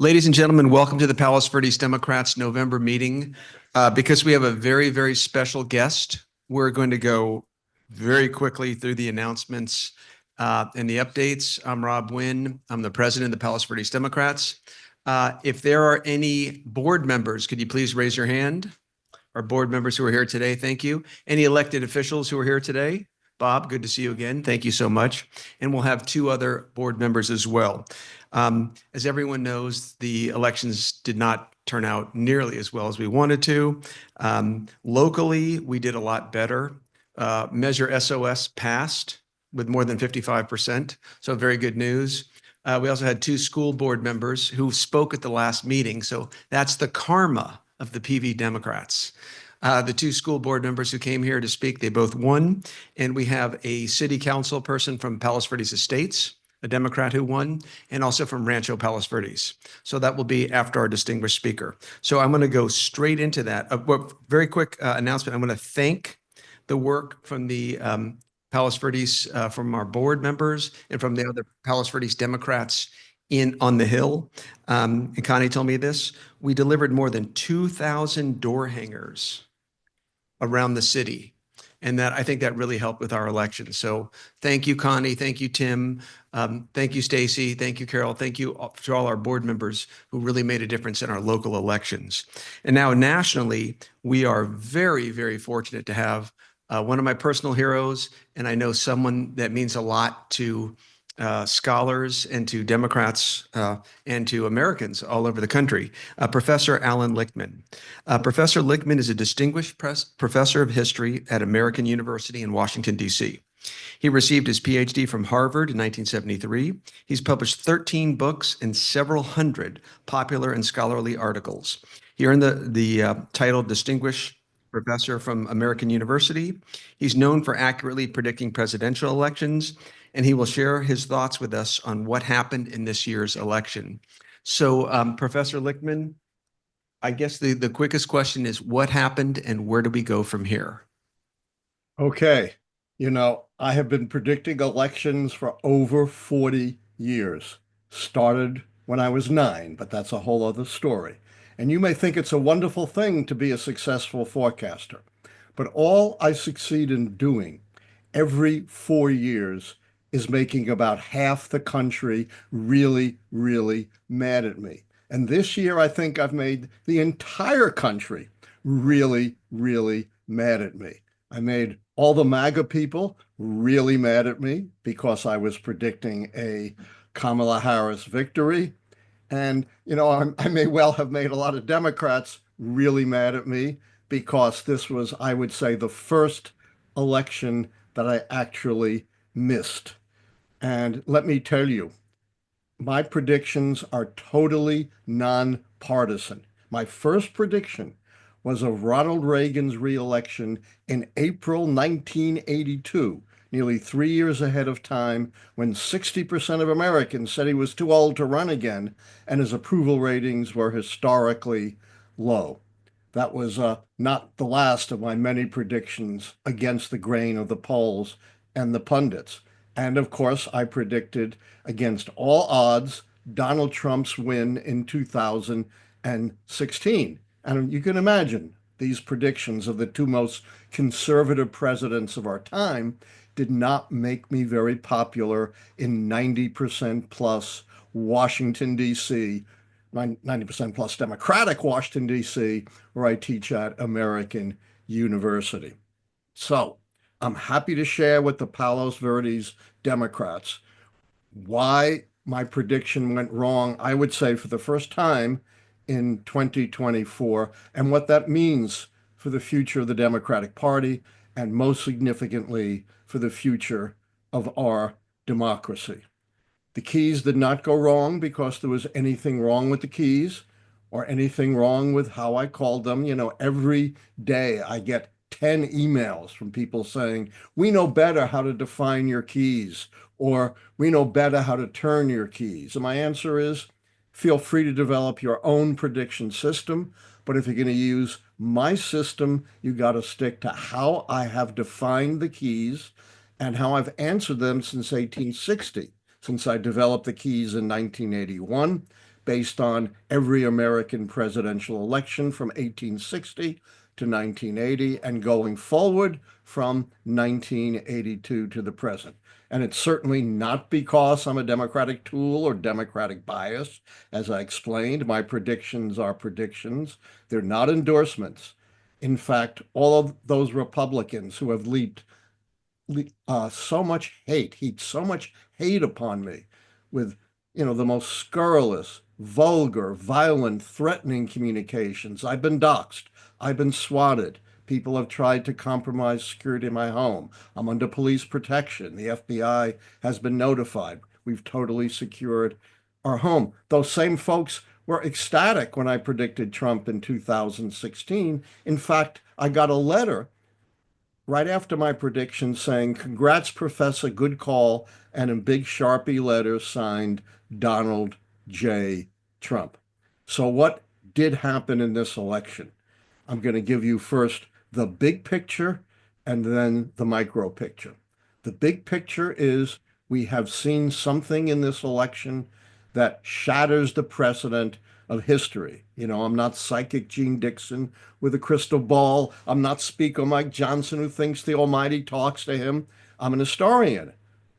Ladies and gentlemen, welcome to the Palos Verdes Democrats November meeting. Because we have a very, very special guest, we're going to go very quickly through the announcements and the updates. I'm Rob Wynn. I'm the president of the Palos Verdes Democrats. If there are any board members, could you please raise your hand? Our board members who are here today, thank you. Any elected officials who are here today? Bob, good to see you again. Thank you so much. And we'll have two other board members as well. As everyone knows, the elections did not turn out nearly as well as we wanted to. Locally, we did a lot better. Measure SOS passed with more than 55%, so very good news. We also had two school board members who spoke at the last meeting, so that's the karma of the PV Democrats. The two school board members who came here to speak, they both won. And we have a city council person from Palos Verdes Estates, a Democrat who won, and also from Rancho Palos Verdes. So that will be after our distinguished speaker. So I'm going to go straight into that. Very quick announcement. I'm going to thank the work from the Palos Verdes, from our board members and from the other Palos Verdes Democrats on the Hill. And Connie told me this. We delivered more than 2,000 door hangers around the city. And I think that really helped with our election. So thank you, Connie. Thank you, Tim. Thank you, Stacy. Thank you, Carol. Thank you to all our board members who really made a difference in our local elections. And now nationally, we are very, very fortunate to have one of my personal heroes, and I know someone that means a lot to scholars and to Democrats and to Americans all over the country, Professor Allan Lichtman. Professor Lichtman is a distinguished professor of history at American University in Washington, D.C. He received his PhD from Harvard in 1973. He's published 13 books and several hundred popular and scholarly articles. He earned the title Distinguished Professor from American University. He's known for accurately predicting presidential elections, and he will share his thoughts with us on what happened in this year's election. So, Professor Lichtman, I guess the quickest question is, what happened and where do we go from here? Okay. I have been predicting elections for over 40 years. Started when I was 9, but that's a whole other story. And you may think it's a wonderful thing to be a successful forecaster. But all I succeed in doing every 4 years is making about half the country really, really mad at me. And this year, I think I've made the entire country really, really mad at me. I made all the MAGA people really mad at me because I was predicting a Kamala Harris victory. And, I may well have made a lot of Democrats really mad at me because this was, I would say, the first election that I actually missed. And let me tell you, my predictions are totally nonpartisan. My first prediction was of Ronald Reagan's reelection in April 1982, nearly 3 years ahead of time, when 60% of Americans said he was too old to run again, and his approval ratings were historically low. That was not the last of my many predictions against the grain of the polls and the pundits. And of course, I predicted against all odds Donald Trump's win in 2016. And you can imagine these predictions of the two most conservative presidents of our time did not make me very popular in 90% plus Washington, D.C., 90% plus Democratic Washington, D.C., where I teach at American University. So I'm happy to share with the Palos Verdes Democrats why my prediction went wrong, I would say for the first time in 2024, and what that means for the future of the Democratic Party, and most significantly, for the future of our democracy. The keys did not go wrong because there was anything wrong with the keys or anything wrong with how I called them. Every day I get 10 emails from people saying, we know better how to define your keys, or we know better how to turn your keys. And my answer is, feel free to develop your own prediction system. But if you're going to use my system, you got to stick to how I have defined the keys and how I've answered them since 1860, since I developed the keys in 1981. based on every American presidential election from 1860 to 1980 and going forward from 1982 to the present. And it's certainly not because I'm a Democratic tool or Democratic bias. As I explained, my predictions are predictions. They're not endorsements. In fact, all of those Republicans who have heaped so much hate upon me with, the most scurrilous, vulgar, violent, threatening communications. I've been doxxed. I've been swatted. People have tried to compromise security in my home. I'm under police protection. The FBI has been notified. We've totally secured our home. Those same folks were ecstatic when I predicted Trump in 2016. In fact, I got a letter right after my prediction saying, "Congrats, Professor, good call," and in big Sharpie letters signed Donald J. Trump. So, what did happen in this election? I'm going to give you first the big picture and then the micro picture. The big picture is we have seen something in this election that shatters the precedent of history. I'm not psychic Gene Dixon with a crystal ball. I'm not Speaker Mike Johnson who thinks the Almighty talks to him. I'm an historian.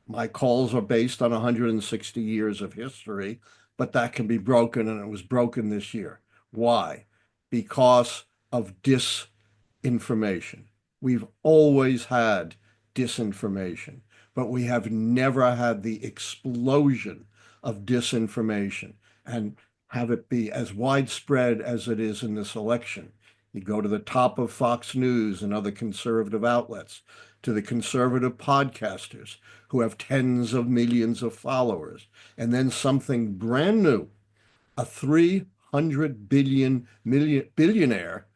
My calls are based on 160 years of history, but that can be broken, and it was broken this year. Why? Because of disinformation. We've always had disinformation, but we have never had the explosion of disinformation and have it be as widespread as it is in this election. You go to the top of Fox News and other conservative outlets, to the conservative podcasters who have tens of millions of followers, and then something brand new, a 300 billionaire,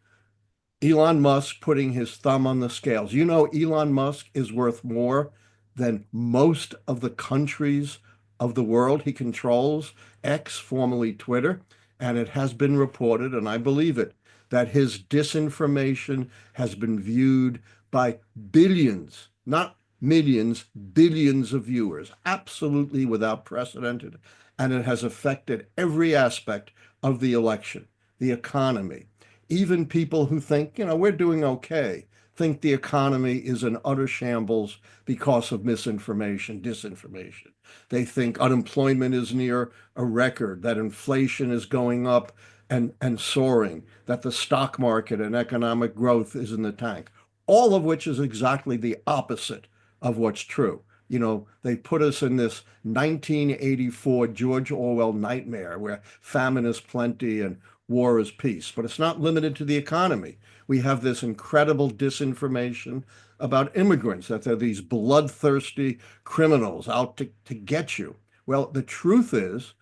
Elon Musk, putting his thumb on the scales. Elon Musk is worth more than most of the countries of the world he controls, X, formerly Twitter, and it has been reported, and I believe it, that his disinformation has been viewed by billions, not millions, billions of viewers, absolutely without precedent, and it has affected every aspect of the election, the economy. Even people who think, we're doing okay, think the economy is in utter shambles because of misinformation, disinformation. They think unemployment is near a record, that inflation is going up and soaring, that the stock market and economic growth is in the tank, all of which is exactly the opposite of what's true. They put us in this 1984 George Orwell nightmare where famine is plenty and war is peace. But it's not limited to the economy. We have this incredible disinformation about immigrants, that they're these bloodthirsty criminals out to get you. Well, the truth is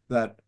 that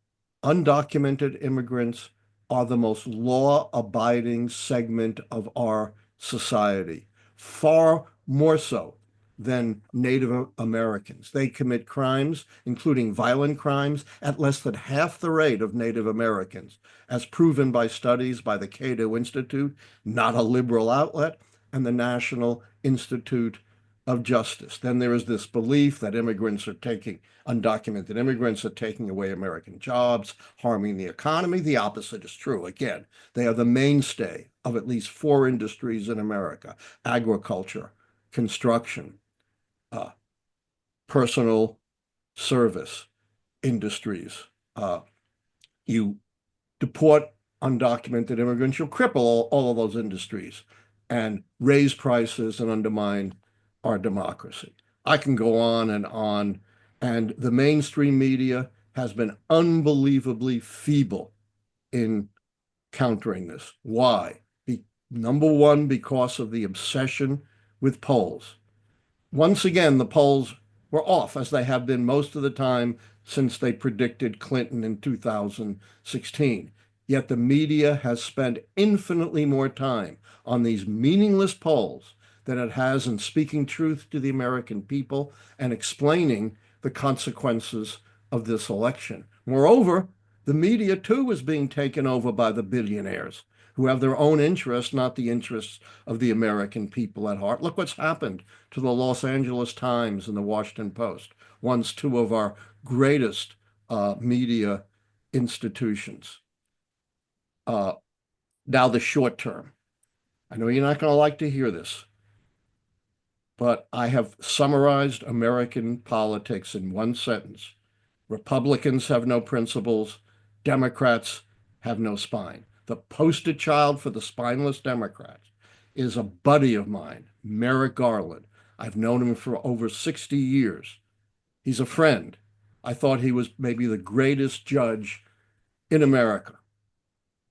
undocumented immigrants are the most law-abiding segment of our society, far more so than Native Americans. They commit crimes, including violent crimes, at less than half the rate of Native Americans, as proven by studies by the Cato Institute, not a liberal outlet, and the National Institute of Justice. Then there is this belief that undocumented immigrants are taking away American jobs, harming the economy. The opposite is true. Again, they are the mainstay of at least 4 industries in America: agriculture, construction, personal service industries. You deport undocumented immigrants, you'll cripple all of those industries and raise prices and undermine our democracy. I can go on, and the mainstream media has been unbelievably feeble in countering this. Why? Number one, because of the obsession with polls. Once again, the polls were off, as they have been most of the time since they predicted Clinton in 2016. Yet the media has spent infinitely more time on these meaningless polls than it has in speaking truth to the American people and explaining the consequences of this election. Moreover, the media too is being taken over by the billionaires who have their own interests, not the interests of the American people at heart. Look what's happened to the Los Angeles Times and the Washington Post, once 2 of our greatest media institutions. Now the short term. I know you're not going to like to hear this, but I have summarized American politics in one sentence. Republicans have no principles. Democrats have no spine. The poster child for the spineless Democrats is a buddy of mine, Merrick Garland. I've known him for over 60 years. He's a friend. I thought he was maybe the greatest judge in America,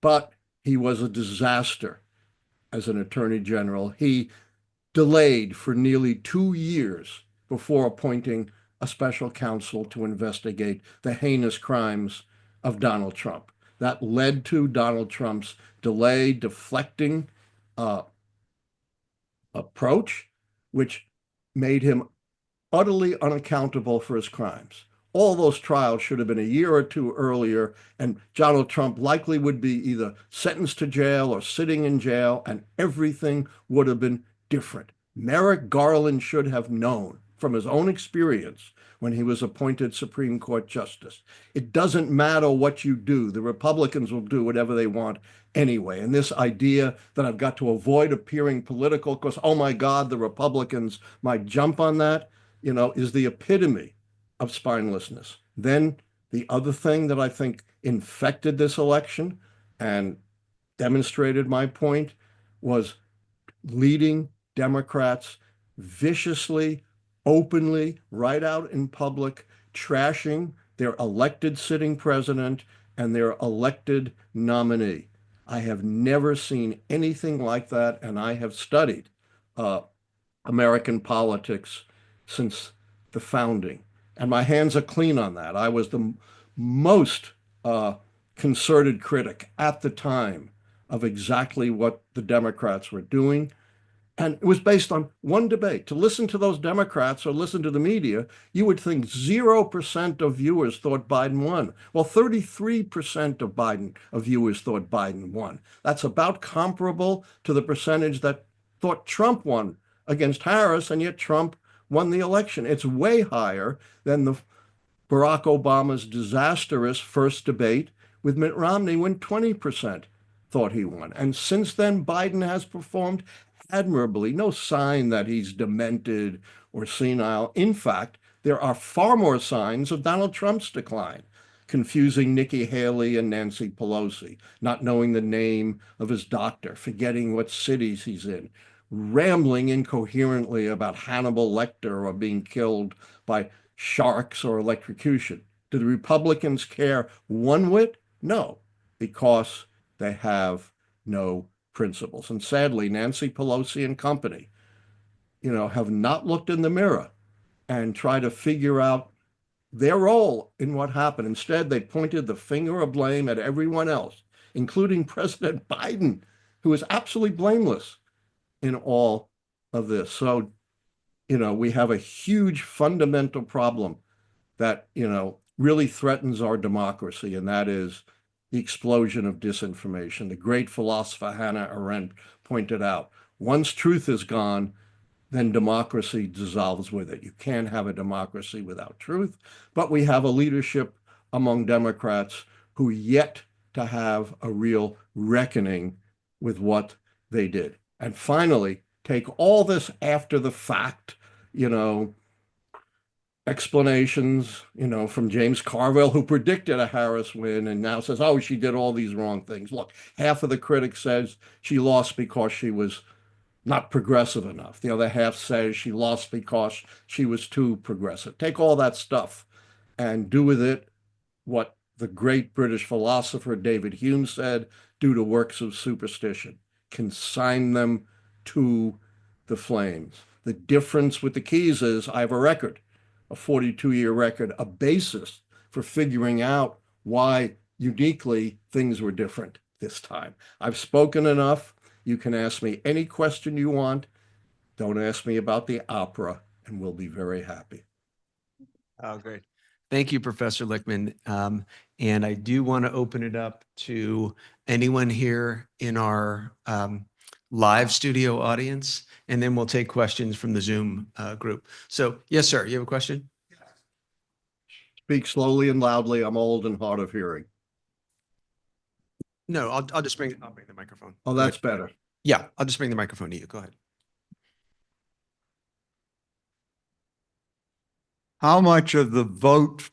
but he was a disaster as an attorney general. He delayed for nearly 2 years before appointing a special counsel to investigate the heinous crimes of Donald Trump. That led to Donald Trump's delay, deflecting approach, which made him utterly unaccountable for his crimes. All those trials should have been a year or two earlier, and Donald Trump likely would be either sentenced to jail or sitting in jail, and everything would have been different. Merrick Garland should have known from his own experience when he was appointed Supreme Court Justice. It doesn't matter what you do. The Republicans will do whatever they want anyway. And this idea that I've got to avoid appearing political because, oh my God, the Republicans might jump on that, is the epitome of spinelessness. Then the other thing that I think infected this election and demonstrated my point was leading Democrats viciously, openly, right out in public, trashing their elected sitting president and their elected nominee. I have never seen anything like that, and I have studied American politics since the founding. And my hands are clean on that. I was the most concerted critic at the time of exactly what the Democrats were doing. And it was based on one debate. To listen to those Democrats or listen to the media, you would think 0% of viewers thought Biden won. Well, 33% of viewers thought Biden won. That's about comparable to the percentage that thought Trump won against Harris, and yet Trump won the election. It's way higher than the Barack Obama's disastrous first debate with Mitt Romney when 20% thought he won. And since then, Biden has performed admirably. No sign that he's demented or senile. In fact, there are far more signs of Donald Trump's decline. Confusing Nikki Haley and Nancy Pelosi, not knowing the name of his doctor, forgetting what cities he's in, rambling incoherently about Hannibal Lecter or being killed by sharks or electrocution. Do the Republicans care one whit? No, because they have no principles. And sadly, Nancy Pelosi and company, have not looked in the mirror and tried to figure out their role in what happened. Instead, they pointed the finger of blame at everyone else, including President Biden, who is absolutely blameless in all of this. So, we have a huge fundamental problem that, really threatens our democracy, and that is the explosion of disinformation. The great philosopher Hannah Arendt pointed out, once truth is gone, then democracy dissolves with it. You can't have a democracy without truth, but we have a leadership among Democrats who yet to have a real reckoning with what they did. And finally, take all this after the fact, explanations, from James Carville, who predicted a Harris win and now says, oh, she did all these wrong things. Look, half of the critics says she lost because she was not progressive enough. The other half says she lost because she was too progressive. Take all that stuff and do with it what the great British philosopher David Hume said, do to works of superstition. Consign them to the flames. The difference with the keys is I have a record, a 42-year record, a basis for figuring out why uniquely things were different this time. I've spoken enough. You can ask me any question you want. Don't ask me about the opera, and we'll be very happy. Oh, great. Thank you, Professor Lichtman. And I do want to open it up to anyone here in our live studio audience, and then we'll take questions from the Zoom group. So, yes, sir, you have a question? Speak slowly and loudly. I'm old and hard of hearing. No, I'll bring the microphone. Oh, Go that's ahead. better. Yeah, I'll just bring the microphone to you. Go ahead. How much of the vote,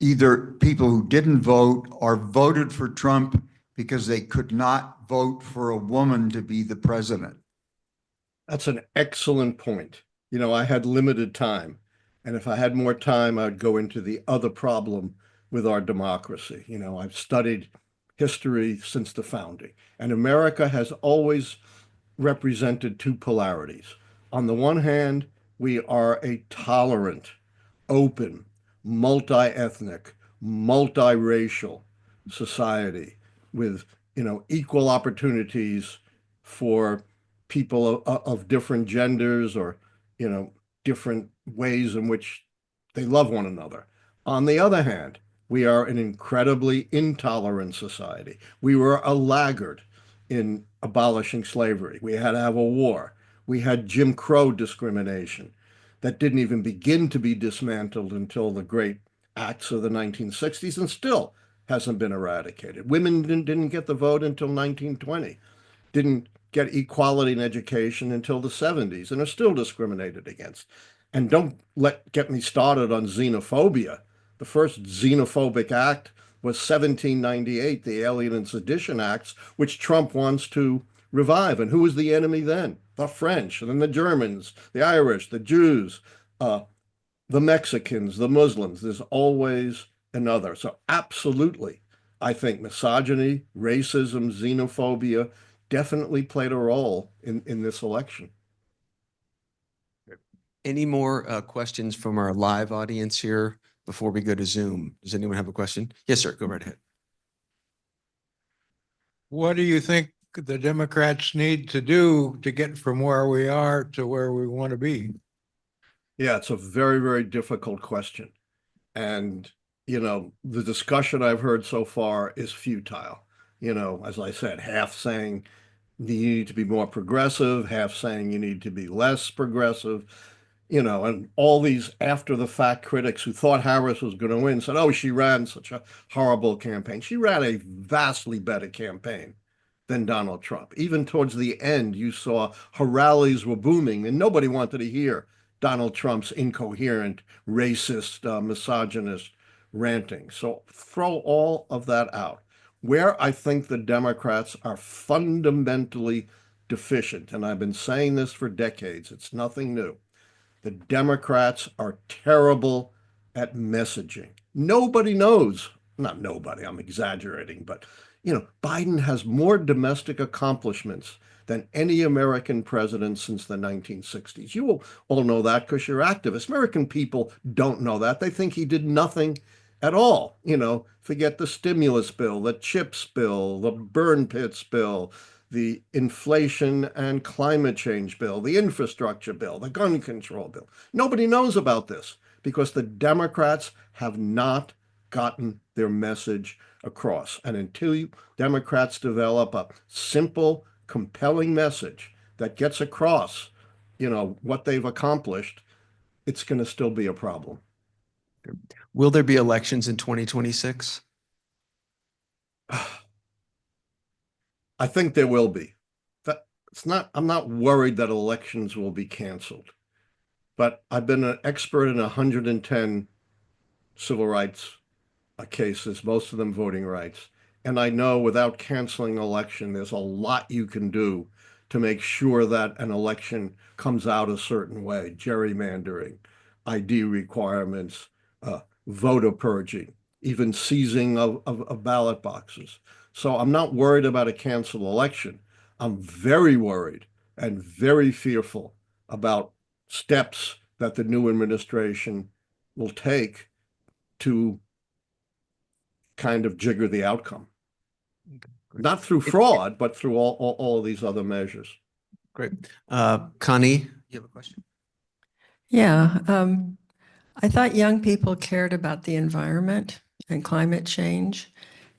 either people who didn't vote or voted for Trump because they could not vote for a woman to be the president? That's an excellent point. You know, I had limited time, and if I had more time, I'd go into the other problem with our democracy. You know, I've studied history since the founding, and America has always represented two polarities. On the one hand, we are a tolerant, open, multi-ethnic, multiracial society with, you know, equal opportunities for people of different genders or, you know, different ways in which they love one another. On the other hand, we are an incredibly intolerant society. We were a laggard in abolishing slavery. We had to have a war. We had Jim Crow discrimination that didn't even begin to be dismantled until the great acts of the 1960s and still hasn't been eradicated. Women didn't get the vote until 1920, didn't get equality in education until the 70s and are still discriminated against. And don't get me started on xenophobia. The first xenophobic act was 1798, the Alien and Sedition Acts, which Trump wants to revive. And who was the enemy then? The French, and then the Germans, the Irish, the Jews, the Mexicans, the Muslims. There's always another. So absolutely, I think misogyny, racism, xenophobia definitely played a role in this election. Any more questions from our live audience here before we go to Zoom? Does anyone have a question? Yes, sir. Go right ahead. What do you think the Democrats need to do to get from where we are to where we want to be? Yeah, it's a very, very difficult question. And, you know, the discussion I've heard so far is futile. You know, as I said, half saying you need to be more progressive, half saying you need to be less progressive, you know, and all these after the fact critics who thought Harris was going to win said, oh, she ran such a horrible campaign. She ran a vastly better campaign than Donald Trump. Even towards the end, you saw her rallies were booming and nobody wanted to hear Donald Trump's incoherent, racist, misogynist ranting. So throw all of that out. Where I think the Democrats are fundamentally deficient, and I've been saying this for decades, it's nothing new. The Democrats are terrible at messaging. Nobody knows, not nobody, I'm exaggerating, but you know, Biden has more domestic accomplishments than any American president since the 1960s. You will all know that because you're activists. American people don't know that. They think he did nothing at all. You know, forget the stimulus bill, the chips bill, the burn pits bill, the inflation and climate change bill, the infrastructure bill, the gun control bill. Nobody knows about this because the Democrats have not gotten their message across. And until Democrats develop a simple, compelling message that gets across, you know, what they've accomplished, it's going to still be a problem. Will there be elections in 2026? I think there will be. I'm not worried that elections will be canceled, but I've been an expert in 110 civil rights cases, most of them voting rights. And I know without canceling an election, there's a lot you can do to make sure that an election comes out a certain way, gerrymandering, ID requirements, voter purging, even seizing of ballot boxes. So I'm not worried about a canceled election. I'm very worried and very fearful about steps that the new administration will take to kind of jigger the outcome. Not through fraud, but through all of these other measures. Great. Connie, you have a question? Yeah, I thought young people cared about the environment and climate change,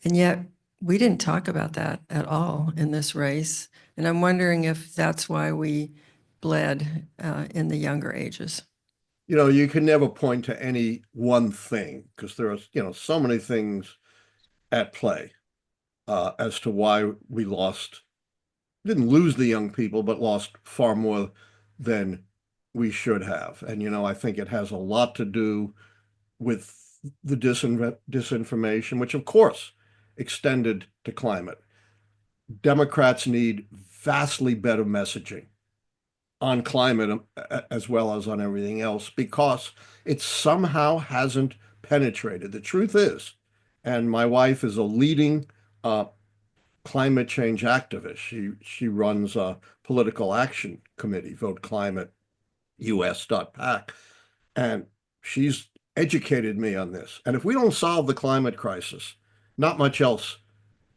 and yet we didn't talk about that at all in this race. And I'm wondering if that's why we bled in the younger ages. You know, you can never point to any one thing because there are, you know, so many things at play. as to why we didn't lose the young people, but lost far more than we should have. And, I think it has a lot to do with the disinformation, which of course extended to climate. Democrats need vastly better messaging on climate as well as on everything else because it somehow hasn't penetrated. The truth is, and my wife is a leading climate change activist. She runs a political action committee, Vote Climate US.pac, and she's educated me on this. And if we don't solve the climate crisis, not much else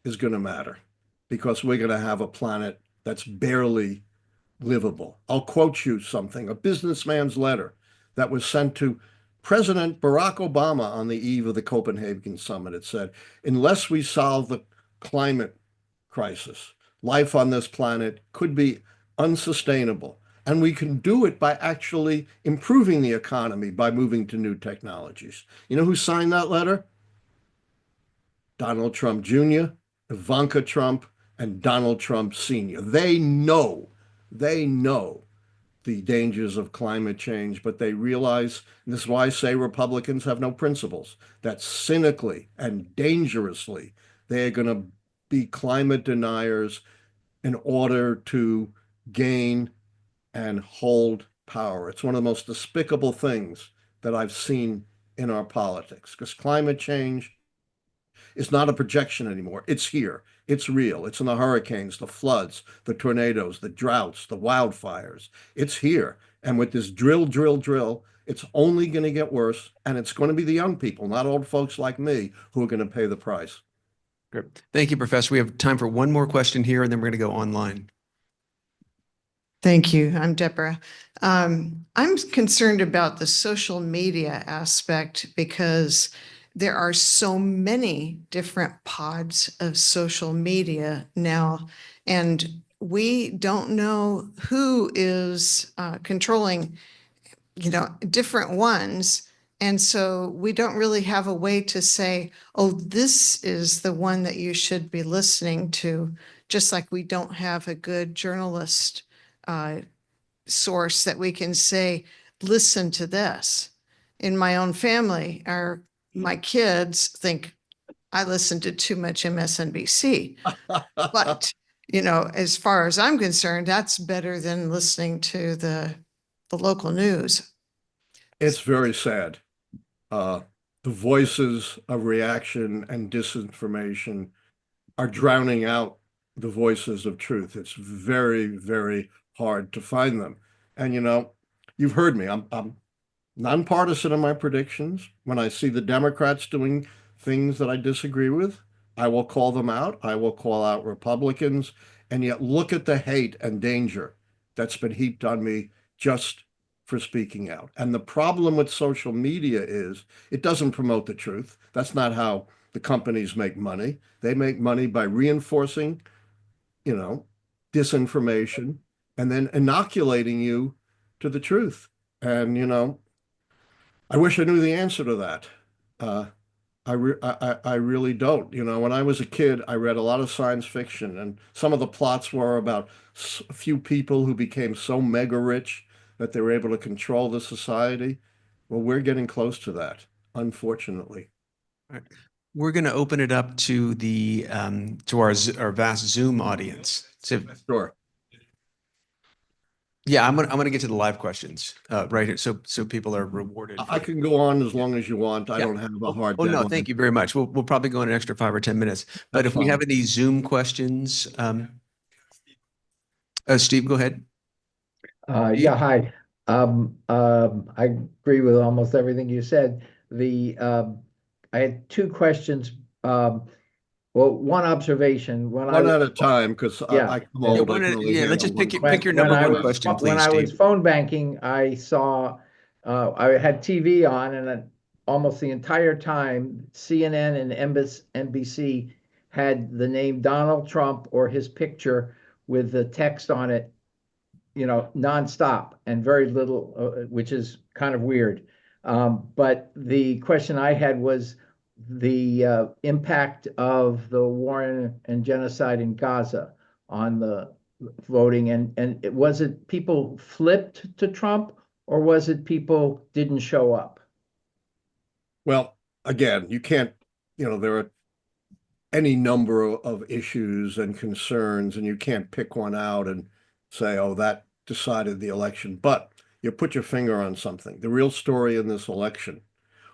is going to matter because we're going to have a planet that's barely livable. I'll quote you something, a businessman's letter that was sent to President Barack Obama on the eve of the Copenhagen summit. It said, unless we solve the climate crisis, life on this planet could be unsustainable. And we can do it by actually improving the economy by moving to new technologies. You know who signed that letter? Donald Trump Jr., Ivanka Trump, and Donald Trump Sr. They know the dangers of climate change, but they realize, and this is why I say Republicans have no principles, that cynically and dangerously, they're going to be climate deniers in order to gain and hold power. It's one of the most despicable things that I've seen in our politics because climate change is not a projection anymore. It's here. It's real. It's in the hurricanes, the floods, the tornadoes, the droughts, the wildfires. It's here. And with this drill, it's only going to get worse. And it's going to be the young people, not old folks like me, who are going to pay the price. Great. Thank you, Professor. We have time for one more question here, and then we're going to go online. Thank you. I'm Deborah. I'm concerned about the social media aspect because there are so many different pods of social media now, and we don't know who is controlling, different ones. And so we don't really have a way to say, oh, this is the one that you should be listening to, just like we don't have a good journalist source that we can say, listen to this. In my own family, my kids think I listen to too much MSNBC. But, as far as I'm concerned, that's better than listening to the local news. It's very sad. The voices of reaction and disinformation are drowning out the voices of truth. It's very, very hard to find them. And you've heard me. I'm nonpartisan in my predictions. When I see the Democrats doing things that I disagree with, I will call them out. I will call out Republicans. And yet look at the hate and danger that's been heaped on me just for speaking out. And the problem with social media is it doesn't promote the truth. That's not how the companies make money. They make money by reinforcing, disinformation and then inoculating you to the truth. And, I wish I knew the answer to that. I really don't. When I was a kid, I read a lot of science fiction, and some of the plots were about a few people who became so mega rich that they were able to control the society. Well, we're getting close to that, unfortunately. All right. We're going to open it up to to our vast Zoom audience. So, Sure. yeah, I'm gonna get to the live questions right here, so people are rewarded. I can go on as long as you want. I Yeah. don't have a hard Oh, no, deadline. thank you very much. We'll probably go in an extra 5 or 10 minutes. But That's if we have fine. any Zoom questions, Steve, go ahead. Yeah, hi. I agree with almost everything you said. I had two questions. Well, one observation. When One at a time, because Yeah. I come old. I can only Yeah, let's handle just pick one. your number when I one was- question, When please, I was Steve. phone banking, I saw, I had TV on, and almost the entire time, CNN and NBC had the name Donald Trump or his picture with the text on it, nonstop, and very little, which is kind of weird. But the question I had was, the impact of the war and genocide in Gaza on the voting, and was it people flipped to Trump, or was it people didn't show up? Well, again, you can't, there are any number of issues and concerns, and you can't pick one out and say, oh, that decided the election. But you put your finger on something. The real story in this election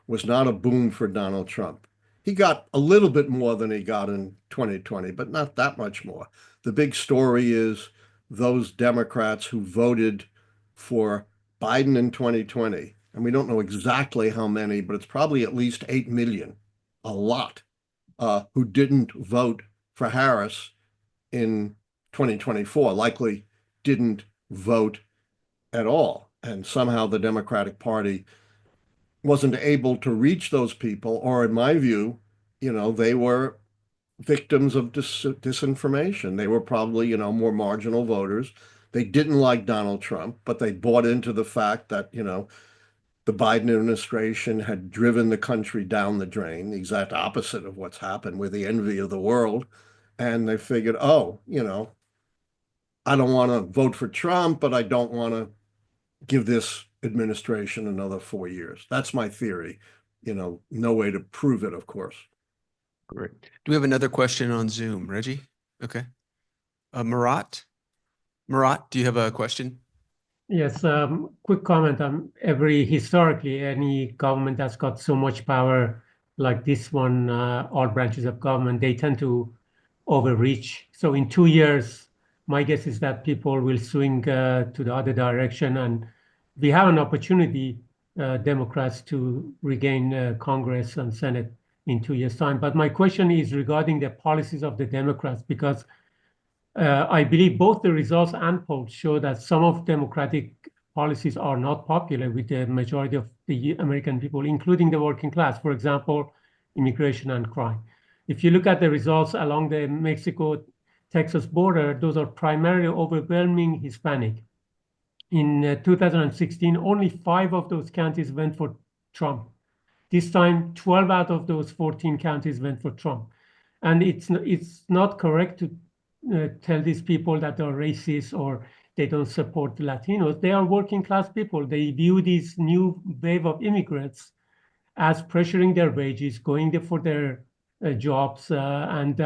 was not a boom for Donald Trump. He got a little bit more than he got in 2020, but not that much more. The big story is those Democrats who voted for Biden in 2020, and we don't know exactly how many, but it's probably at least 8 million, a lot, who didn't vote for Harris in 2024, likely didn't vote at all. And somehow the Democratic Party wasn't able to reach those people, or in my view, they were victims of disinformation. They were probably, more marginal voters. They didn't like Donald Trump, but they bought into the fact that, the Biden administration had driven the country down the drain, the exact opposite of what's happened. We're the envy of the world. And they figured, oh, I don't want to vote for Trump, but I don't want to give this administration another 4 years. That's my theory. No way to prove it, of course. Great. Do we have another question on Zoom? Reggie? Okay. Marat? Marat, do you have a question? Yes, quick comment. Historically, any government that's got so much power like this one, all branches of government, they tend to overreach. So in 2 years, my guess is that people will swing to the other direction, and we have an opportunity, Democrats, to regain Congress and Senate in 2 years' time. But my question is regarding the policies of the Democrats, because I believe both the results and polls show that some of Democratic policies are not popular with the majority of the American people, including the working class. For example, immigration and crime. If you look at the results along the Mexico-Texas border, those are primarily overwhelming Hispanic. In 2016, only 5 of those counties went for Trump. This time, 12 out of those 14 counties went for Trump. And it's not correct to tell these people that they're racist or they don't support Latinos. They are working class people. They view this new wave of immigrants as pressuring their wages, going there for their jobs, and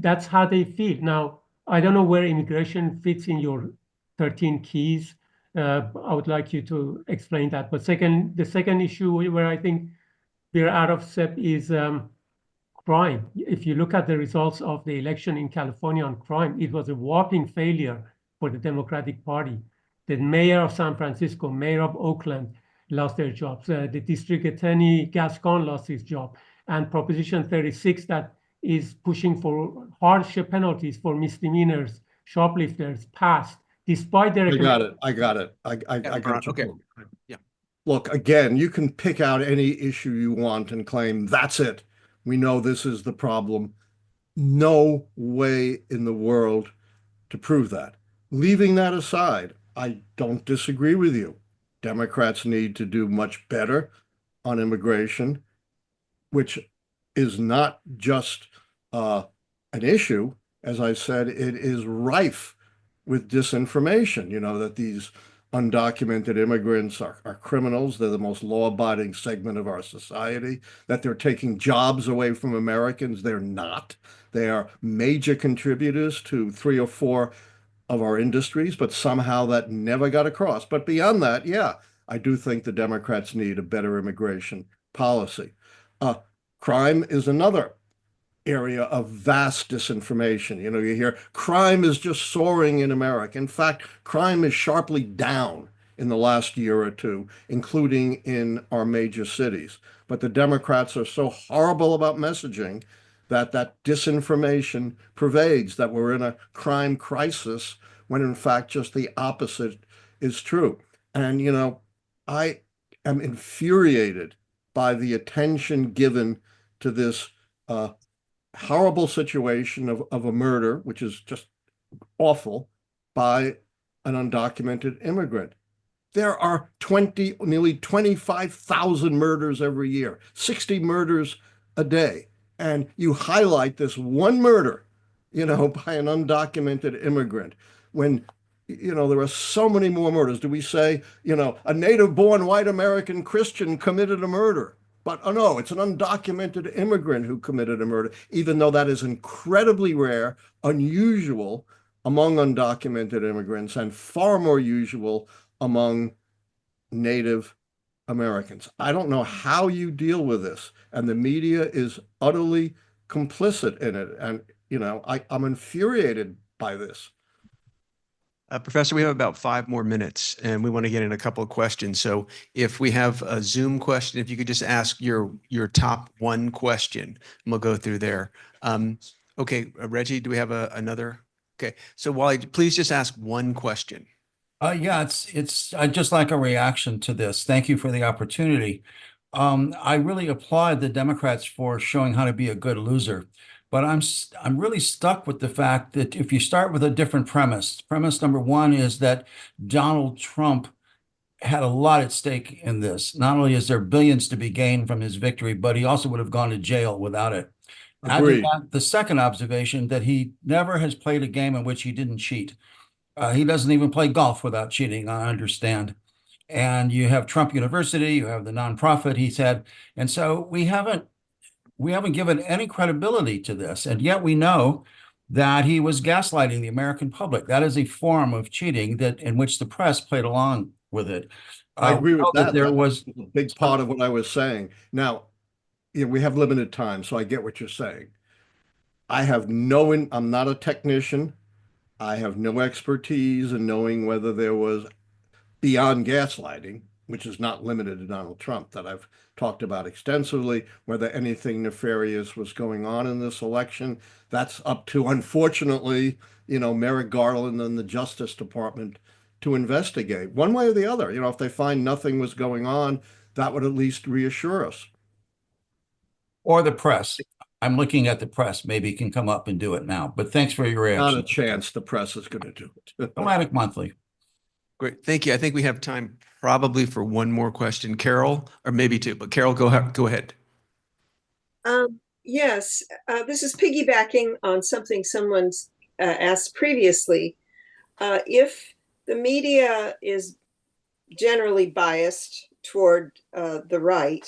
that's how they feel. Now, I don't know where immigration fits in your 13 keys. I would like you to explain that. But the second issue where I think we're out of step is crime. If you look at the results of the election in California on crime, it was a whopping failure for the Democratic Party. The mayor of San Francisco, mayor of Oakland lost their jobs. The district attorney Gascon lost his job. And Proposition 36 that is pushing for harsher penalties for misdemeanors, shoplifters, passed, despite their... I got it. I got your Okay. point. Yeah. Look, again, you can pick out any issue you want and claim that's it. We know this is the problem. No way in the world to prove that. Leaving that aside, I don't disagree with you. Democrats need to do much better on immigration, which is not just an issue. As I said, it is rife with disinformation, that these undocumented immigrants are criminals. They're the most law-abiding segment of our society, that they're taking jobs away from Americans. They're not. They are major contributors to 3 or 4 of our industries, but somehow that never got across. But beyond that, yeah, I do think the Democrats need a better immigration policy. Crime is another area of vast disinformation. You hear crime is just soaring in America. In fact, crime is sharply down in the last year or two, including in our major cities. But the Democrats are so horrible about messaging that disinformation pervades, that we're in a crime crisis, when in fact just the opposite is true. And, I am infuriated by the attention given to this horrible situation of a murder, which is just awful, by an undocumented immigrant. There are nearly 25,000 murders every year, 60 murders a day. And you highlight this one murder, by an undocumented immigrant when, there are so many more murders. Do we say, a native-born white American Christian committed a murder? But oh no, it's an undocumented immigrant who committed a murder, even though that is incredibly rare, unusual among undocumented immigrants, and far more usual among Native Americans. I don't know how you deal with this, and the media is utterly complicit in it. And, I'm infuriated by this. Professor, we have about 5 more minutes and we want to get in a couple of questions. So if we have a Zoom question, if you could just ask your top one question, and we'll go through there. Okay, Reggie, do we have another? Okay, so Wally, please just ask one question. Yeah, I'd just like a reaction to this. Thank you for the opportunity. I really applaud the Democrats for showing how to be a good loser, but I'm really stuck with the fact that if you start with a different premise number one is that Donald Trump had a lot at stake in this. Not only is there billions to be gained from his victory, but he also would have gone to jail without it. Add to Agreed. that, the second observation that he never has played a game in which he didn't cheat. He doesn't even play golf without cheating, I understand. And you have Trump University, you have the nonprofit he's had. And so we haven't given any credibility to this. And yet we know that he was gaslighting the American public. That is a form of cheating in which the press played along with it. I agree with that. There That was a big part of what I was saying. Now, we have limited time, so I get what you're saying. I'm not a technician. I have no expertise in knowing whether there was beyond gaslighting, which is not limited to Donald Trump, that I've talked about extensively, whether anything nefarious was going on in this election. That's up to, unfortunately, Merrick Garland and the Justice Department to investigate one way or the other. If they find nothing was going on, that would at least reassure us. or the press. I'm looking at the press. Maybe can come up and do it now. But thanks for your Not a reaction. chance the press is going to do it. Atlantic Monthly. Great, thank you. I think we have time probably for one more question. Carol, or maybe two, but Carol, go ahead. Yes, this is piggybacking on something someone's asked previously. If the media is generally biased toward the right,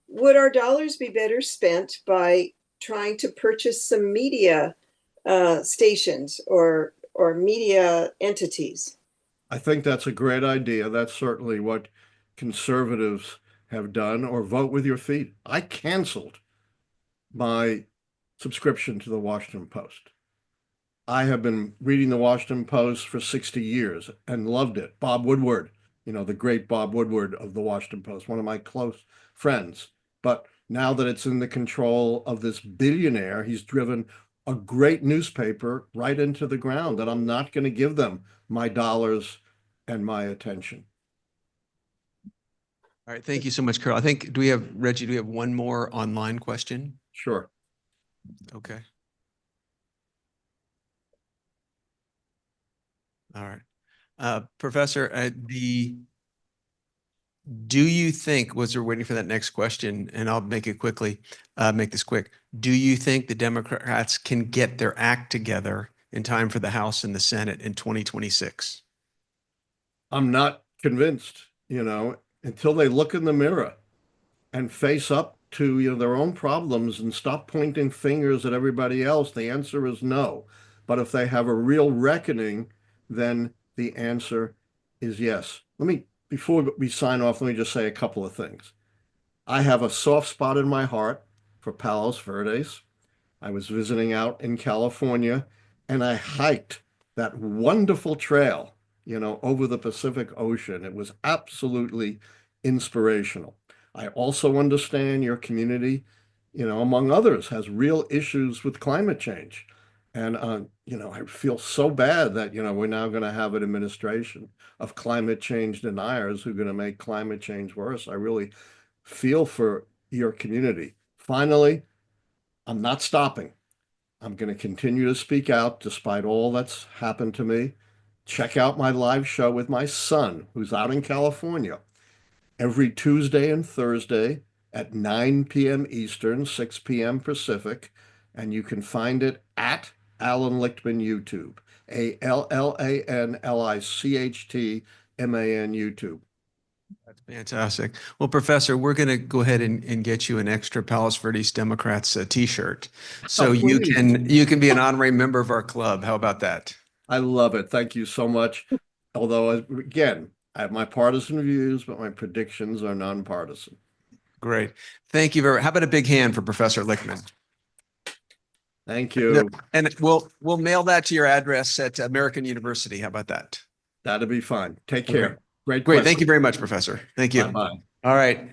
would our dollars be better spent by trying to purchase some media stations or media entities? I think that's a great idea. That's certainly what conservatives have done, or vote with your feet. I canceled my subscription to the Washington Post. I have been reading the Washington Post for 60 years and loved it. Bob Woodward, the great Bob Woodward of the Washington Post, one of my close friends. But now that it's in the control of this billionaire, he's driven a great newspaper right into the ground, that I'm not going to give them my dollars and my attention. All right, thank you so much, Carol. Reggie, do we have one more online question? Sure. Okay. All right. Professor, do you think, we're waiting for that next question, and I'll make it quickly, make this quick. Do you think the Democrats can get their act together in time for the House and the Senate in 2026? I'm not convinced, until they look in the mirror and face up to, their own problems and stop pointing fingers at everybody else. The answer is no. But if they have a real reckoning, then the answer is yes. Before we sign off, let me just say a couple of things. I have a soft spot in my heart for Palos Verdes. I was visiting out in California, and I hiked that wonderful trail, over the Pacific Ocean. It was absolutely inspirational. I also understand your community, among others, has real issues with climate change. And, I feel so bad that, we're now going to have an administration of climate change deniers who are going to make climate change worse. I really feel for your community. Finally, I'm not stopping. I'm going to continue to speak out despite all that's happened to me, check out my live show with my son, who's out in California, every Tuesday and Thursday at 9 p.m. Eastern, 6 p.m. Pacific. And you can find it at Allan Lichtman YouTube, ALLANLICHTMAN YouTube. That's fantastic. Well, Professor, we're going to go ahead and get you an extra Palos Verdes Democrats t-shirt, so Oh, please. you can be an honorary member of our club. How about that? I love it. Thank you so much. Although, again, I have my partisan views, but my predictions are nonpartisan. Great. Thank you very. How about a big hand for Professor Lichtman? Thank you. And we'll mail that to your address at American University. How about that? That'll be fine. Take Okay. care. Great. Great. Thank you very much, Professor. Thank you. Bye-bye. All right.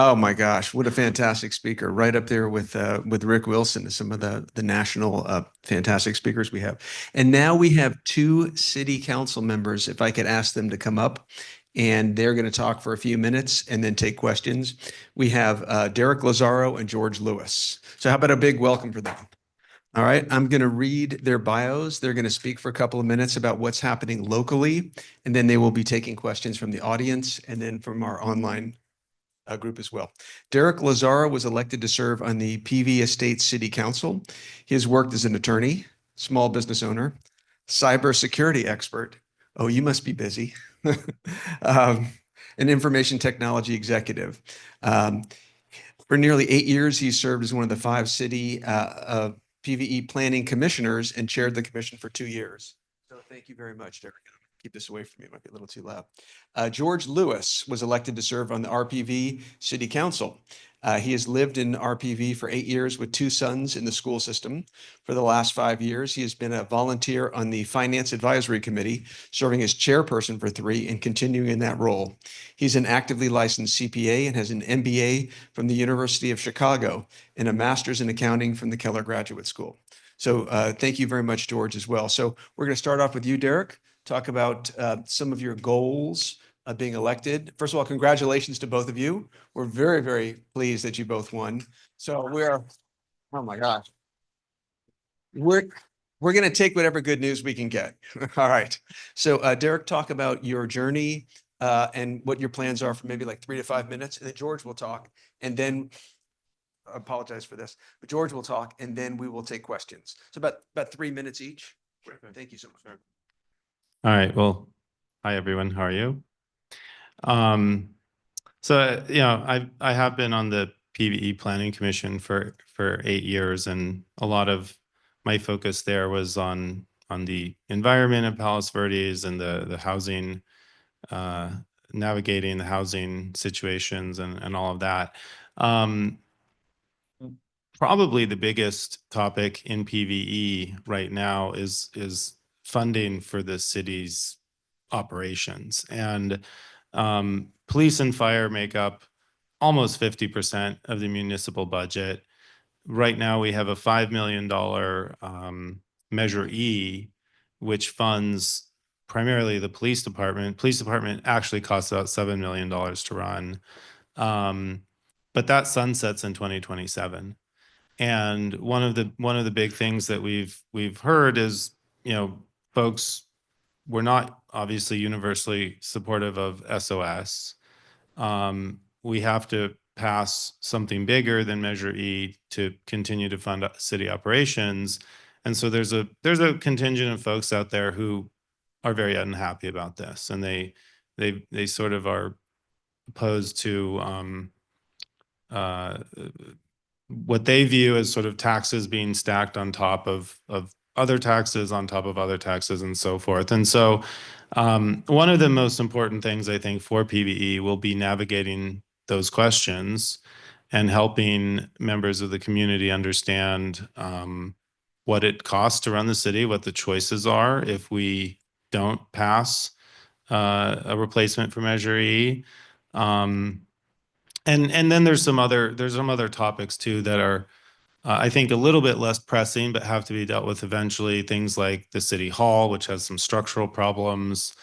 Oh my gosh, what a fantastic speaker! Right up there with Rick Wilson, some of the national fantastic speakers we have. And now we have two city council members. If I could ask them to come up, and they're going to talk for a few minutes and then take questions. We have Derek Lazaro and George Lewis. So how about a big welcome for them? All right, I'm going to read their bios. They're going to speak for a couple of minutes about what's happening locally, and then they will be taking questions from the audience and then from our online group as well. Derek Lazaro was elected to serve on the PV Estates City Council. He has worked as an attorney, small business owner, cybersecurity expert. Oh, you must be busy. An information technology executive. For nearly 8 years, he served as one of the 5 city PVE planning commissioners and chaired the commission for 2 years. So thank you very much, Derek. Keep this away from me. It might be a little too loud. George Lewis was elected to serve on the RPV City Council. He has lived in RPV for 8 years with 2 sons in the school system. For the last 5 years, he has been a volunteer on the Finance Advisory Committee, serving as chairperson for 3 and continuing in that role. He's an actively licensed CPA and has an MBA from the University of Chicago and a master's in accounting from the Keller Graduate School. So thank you very much, George, as well. So we're going to start off with you, Derek. Talk about some of your goals of being elected. First of all, congratulations to both of you. We're very, very pleased that you both won. So oh my gosh. We're going to take whatever good news we can get. All right. So Derek, talk about your journey and what your plans are for maybe like 3 to 5 minutes. And then George will talk. And then I apologize for this, but George will talk and then we will take questions. So about 3 minutes each. Thank you so much. All right. Well, hi everyone. How are you? So I have been on the PVE Planning Commission for 8 years, and a lot of my focus there was on the environment of Palos Verdes and the housing, navigating the housing situations and all of that. Probably the biggest topic in PVE right now is funding for the city's operations, and police and fire make up almost 50% of the municipal budget. Right now, we have a $5 million Measure E, which funds primarily the police department. Police department actually costs about $7 million to run, but that sunsets in 2027. And one of the big things that we've heard is, folks were not obviously universally supportive of SOS. We have to pass something bigger than Measure E to continue to fund city operations. And so there's a contingent of folks out there who are very unhappy about this, and they sort of are opposed to what they view as sort of taxes being stacked on top of other taxes on top of other taxes and so forth. And so one of the most important things I think for PVE will be navigating those questions and helping members of the community understand what it costs to run the city, what the choices are if we don't pass a replacement for Measure E. And then there's some other topics too that are I think a little bit less pressing, but have to be dealt with eventually. Things like the city hall, which has some structural problems.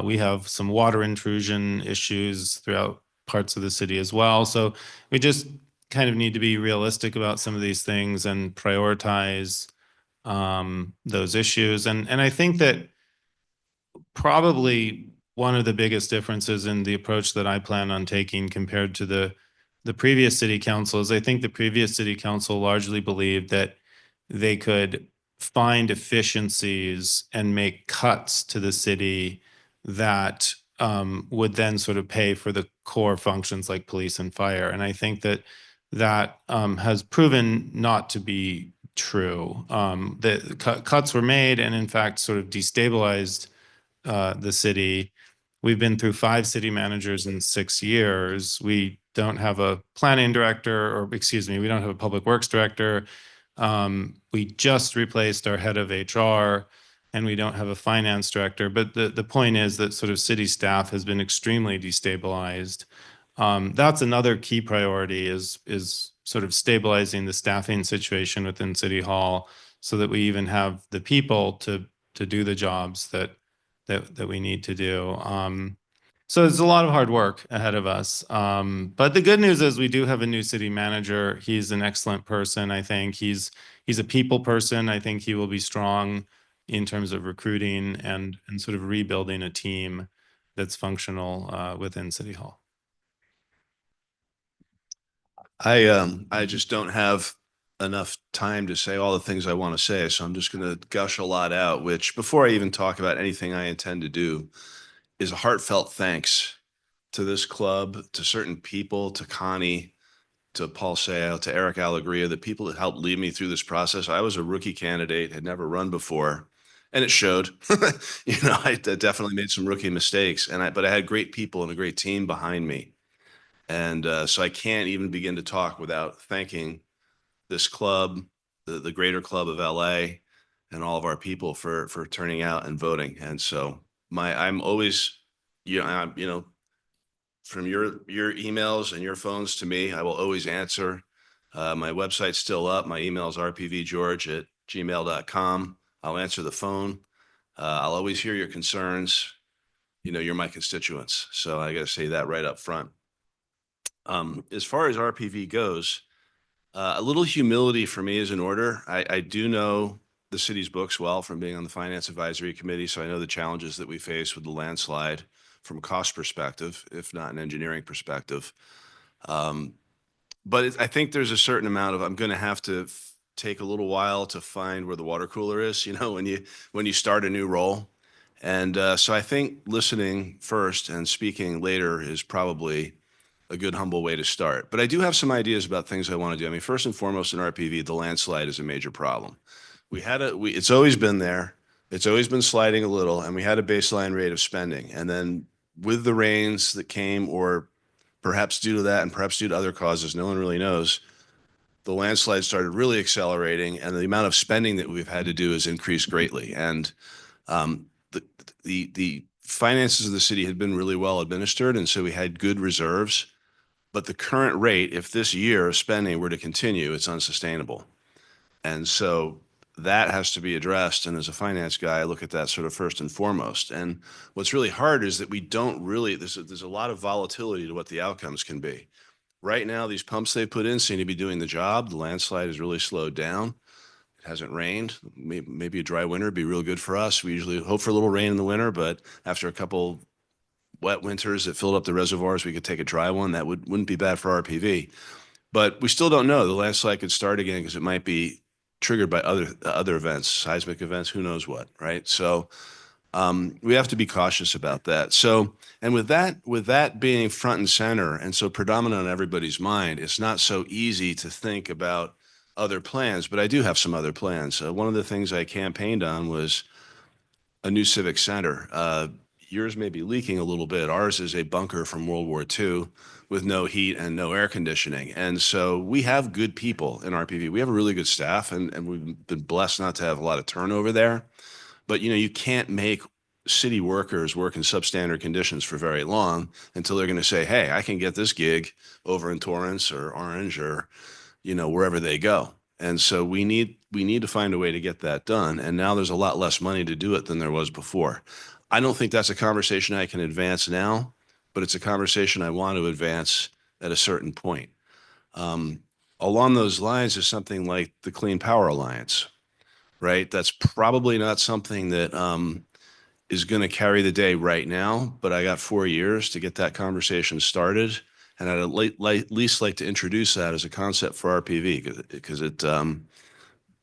We have some water intrusion issues throughout parts of the city as well. So we just kind of need to be realistic about some of these things and prioritize those issues. And I think that probably one of the biggest differences in the approach that I plan on taking compared to the previous city council is I think the previous city council largely believed that they could find efficiencies and make cuts to the city that would then sort of pay for the core functions like police and fire. And I think that has proven not to be true. The cuts were made and in fact sort of destabilized the city. We've been through 5 city managers in 6 years. We don't have a planning director, or excuse me, we don't have a public works director. We just replaced our head of HR, and we don't have a finance director. But the point is that sort of city staff has been extremely destabilized. That's another key priority is sort of stabilizing the staffing situation within City Hall so that we even have the people to do the jobs that we need to do. So it's a lot of hard work ahead of us. But the good news is we do have a new city manager. He's an excellent person. I think he's a people person. I think he will be strong in terms of recruiting and sort of rebuilding a team that's functional within City Hall. I just don't have enough time to say all the things I want to say, so I'm just going to gush a lot out, which before I even talk about anything I intend to do is a heartfelt thanks to this club, to certain people, to Connie, to Paul Seo, to Eric Allegria, the people that helped lead me through this process. I was a rookie candidate, had never run before, and it showed. I definitely made some rookie mistakes, but I had great people and a great team behind me. And so I can't even begin to talk without thanking this club, the greater club of LA, and all of our people for turning out and voting. And so I'm always, from your emails and your phones to me, I will always answer. My website's still up. My email is rpvgeorge@gmail.com. I'll answer the phone. I'll always hear your concerns. You're my constituents. So I got to say that right up front. As far as RPV goes, a little humility for me is in order. I do know the city's books well from being on the Finance Advisory Committee, so I know the challenges that we face with the landslide from a cost perspective, if not an engineering perspective. But I think there's a certain amount of I'm going to have to take a little while to find where the water cooler is, when you start a new role. And so I think listening first and speaking later is probably a good, humble way to start. But I do have some ideas about things I want to do. I mean, first and foremost in RPV, the landslide is a major problem. It's always been there. It's always been sliding a little, and we had a baseline rate of spending. And then with the rains that came, or perhaps due to that and perhaps due to other causes, no one really knows, the landslide started really accelerating, and the amount of spending that we've had to do has increased greatly. And the finances of the city had been really well administered, and so we had good reserves. But the current rate, if this year of spending were to continue, it's unsustainable. And so that has to be addressed. And as a finance guy, I look at that sort of first and foremost. And what's really hard is that we don't really, there's a lot of volatility to what the outcomes can be. Right now, these pumps they put in seem to be doing the job. The landslide has really slowed down. It hasn't rained. Maybe a dry winter would be real good for us. We usually hope for a little rain in the winter, but after a couple wet winters that filled up the reservoirs, we could take a dry one. That wouldn't be bad for RPV. But we still don't know. The landslide could start again because it might be triggered by other events, seismic events, who knows what, right? So we have to be cautious about that. So, and with that being front and center and so predominant on everybody's mind, it's not so easy to think about other plans, but I do have some other plans. One of the things I campaigned on was a new civic center. Yours may be leaking a little bit. Ours is a bunker from World War II with no heat and no air conditioning. And so we have good people in RPV. We have a really good staff, and we've been blessed not to have a lot of turnover there. But, you can't make city workers work in substandard conditions for very long until they're going to say, hey, I can get this gig over in Torrance or Orange or, wherever they go. And so we need to find a way to get that done. And now there's a lot less money to do it than there was before. I don't think that's a conversation I can advance now, but it's a conversation I want to advance at a certain point. Along those lines is something like the Clean Power Alliance, right? That's probably not something that is going to carry the day right now, but I got 4 years to get that conversation started. And I'd at least like to introduce that as a concept for RPV because it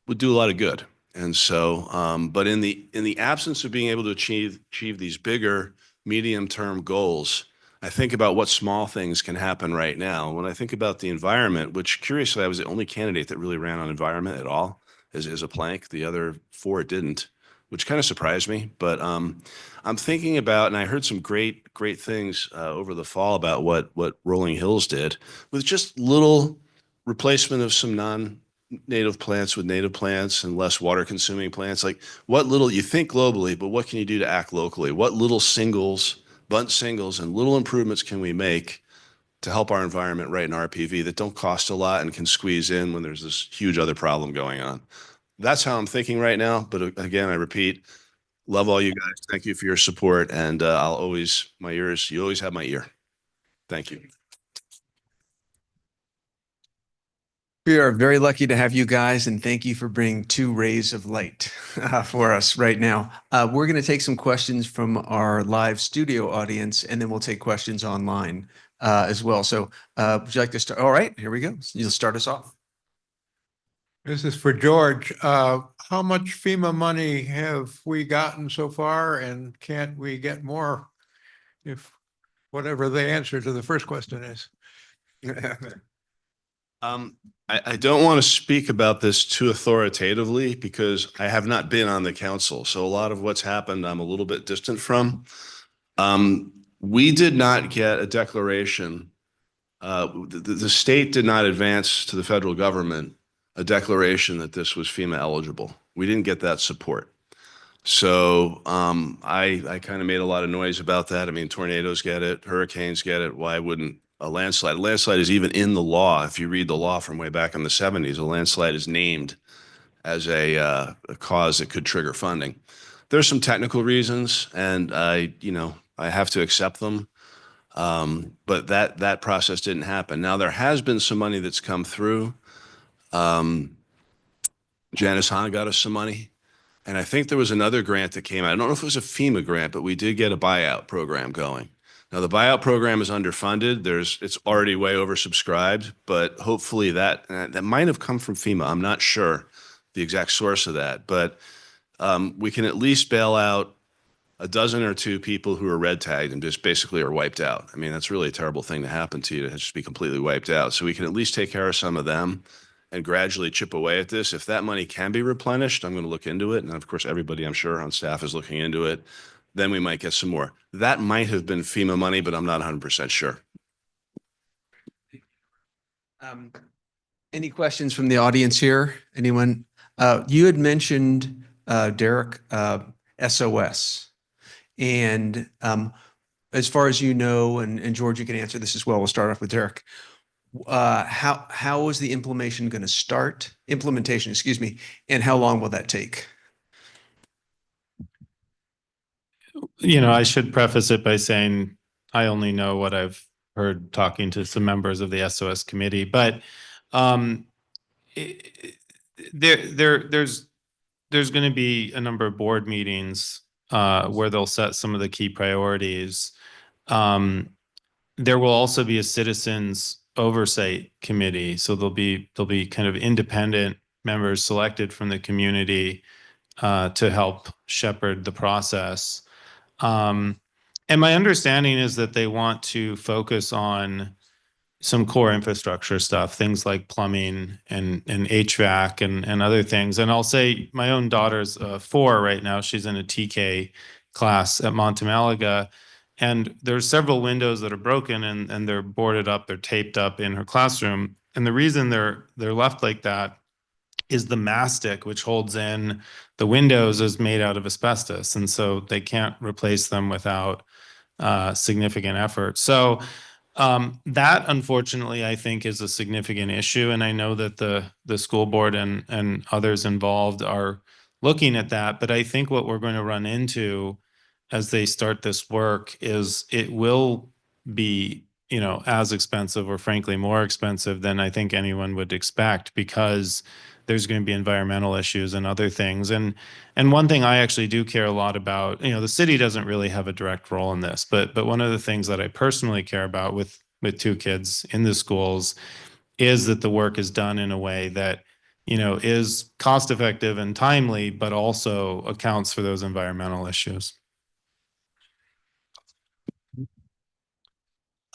would do a lot of good. And so, but in the absence of being able to achieve these bigger medium-term goals, I think about what small things can happen right now. When I think about the environment, which curiously I was the only candidate that really ran on environment at all as a plank. The other 4 didn't, which kind of surprised me. But I'm thinking about, and I heard some great things over the fall about what Rolling Hills did with just little replacement of some non-native plants with native plants and less water consuming plants. Like what little, you think globally, but what can you do to act locally? What little singles, bunt singles, and little improvements can we make to help our environment right in RPV that don't cost a lot and can squeeze in when there's this huge other problem going on? That's how I'm thinking right now. But again, I repeat, love all you guys. Thank you for your support. And you always have my ear. Thank you. We are very lucky to have you guys, and thank you for bringing 2 rays of light for us right now. We're going to take some questions from our live studio audience, and then we'll take questions online as well. So would you like to start? All right, here we go. You'll start us off. This is for George. How much FEMA money have we gotten so far, and can't we get more if whatever the answer to the first question is? I don't want to speak about this too authoritatively because I have not been on the council. So a lot of what's happened, I'm a little bit distant from. We did not get a declaration. The state did not advance to the federal government a declaration that this was FEMA eligible. We didn't get that support. So I kind of made a lot of noise about that. I mean, tornadoes get it, hurricanes get it. Why wouldn't a landslide? A landslide is even in the law. If you read the law from way back in the 70s, a landslide is named as a cause that could trigger funding. There's some technical reasons, and I have to accept them. But that process didn't happen. Now there has been some money that's come through. Janice Hahn got us some money. And I think there was another grant that came out. I don't know if it was a FEMA grant, but we did get a buyout program going. Now the buyout program is underfunded. It's already way oversubscribed, but hopefully that might have come from FEMA. I'm not sure the exact source of that, but we can at least bail out a dozen or 2 people who are red tagged and just basically are wiped out. I mean, that's really a terrible thing to happen to you, to just be completely wiped out. So we can at least take care of some of them and gradually chip away at this. If that money can be replenished, I'm going to look into it. And of course, everybody I'm sure on staff is looking into it. Then we might get some more. That might have been FEMA money, but I'm not 100% sure. Any questions from the audience here? Anyone? You had mentioned, Derek, SOS. And as far as you know, and George, you can answer this as well. We'll start off with Derek. How is the implementation going to start? Implementation, excuse me, and how long will that take? I should preface it by saying I only know what I've heard talking to some members of the SOS committee, but there's going to be a number of board meetings where they'll set some of the key priorities. There will also be a citizens oversight committee, so there'll be kind of independent members selected from the community to help shepherd the process. And my understanding is that they want to focus on some core infrastructure stuff, things like plumbing and HVAC and other things. And I'll say my own daughter's 4 right now. She's in a TK class at Montemalaga. And there's several windows that are broken and they're boarded up, they're taped up in her classroom. And the reason they're left like that is the mastic, which holds in the windows, is made out of asbestos. And so they can't replace them without significant effort. So that, unfortunately, I think is a significant issue. And I know that the school board and others involved are looking at that. But I think what we're going to run into as they start this work is it will be, as expensive or frankly more expensive than I think anyone would expect, because there's going to be environmental issues and other things. And one thing I actually do care a lot about, the city doesn't really have a direct role in this, but one of the things that I personally care about with 2 kids in the schools is that the work is done in a way that, is cost effective and timely, but also accounts for those environmental issues.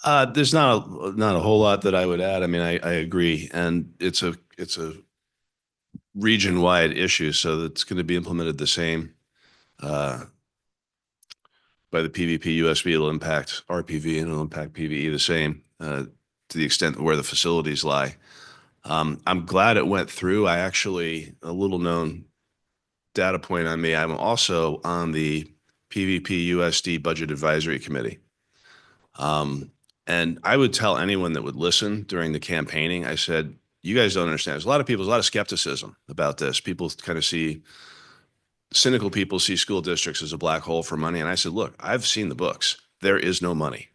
There's not a whole lot that I would add. I mean, I agree, and it's a region-wide issue, so it's going to be implemented the same by the PVP USB. It'll impact RPV and it'll impact PVE the same to the extent where the facilities lie. I'm glad it went through. I actually, a little known data point on me, I'm also on the PVP USD Budget Advisory Committee. And I would tell anyone that would listen during the campaigning, I said, you guys don't understand. There's a lot of skepticism about this. People kind of cynical people see school districts as a black hole for money. And I said, look, I've seen the books. There is no money.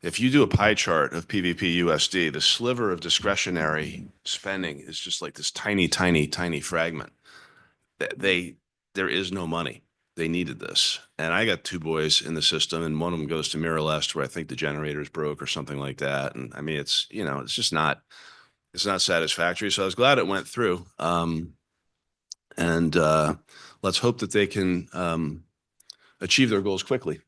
If you do a pie chart of PVP USD, the sliver of discretionary spending is just like this tiny, tiny, tiny fragment. There is no money. They needed this. And I got 2 boys in the system, and one of them goes to Mirror Est, where I think the generator's broke or something like that. And I mean, it's just not, it's not satisfactory. So I was glad it went through. And let's hope that they can achieve their goals quickly.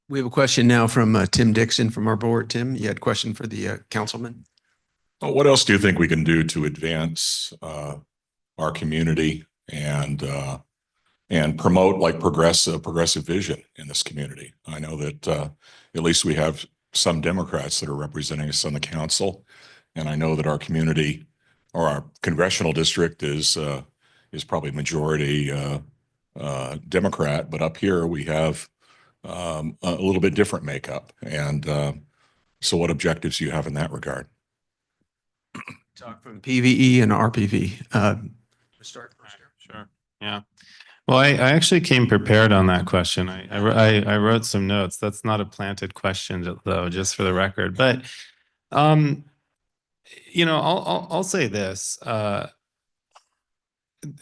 We have a question now from Tim Dixon from our board. Tim, you had a question for the councilman? What else do you think we can do to advance our community and promote like progressive vision in this community? I know that at least we have some Democrats that are representing us on the council, and I know that our community or our congressional district is probably majority Democrat, but up here we have a little bit different makeup. And so what objectives do you have in that regard? Talk from PVE and RPV. Start. Sure. Yeah. Well, I actually came prepared on that question. I wrote some notes. That's not a planted question though, just for the record. But I'll say this. And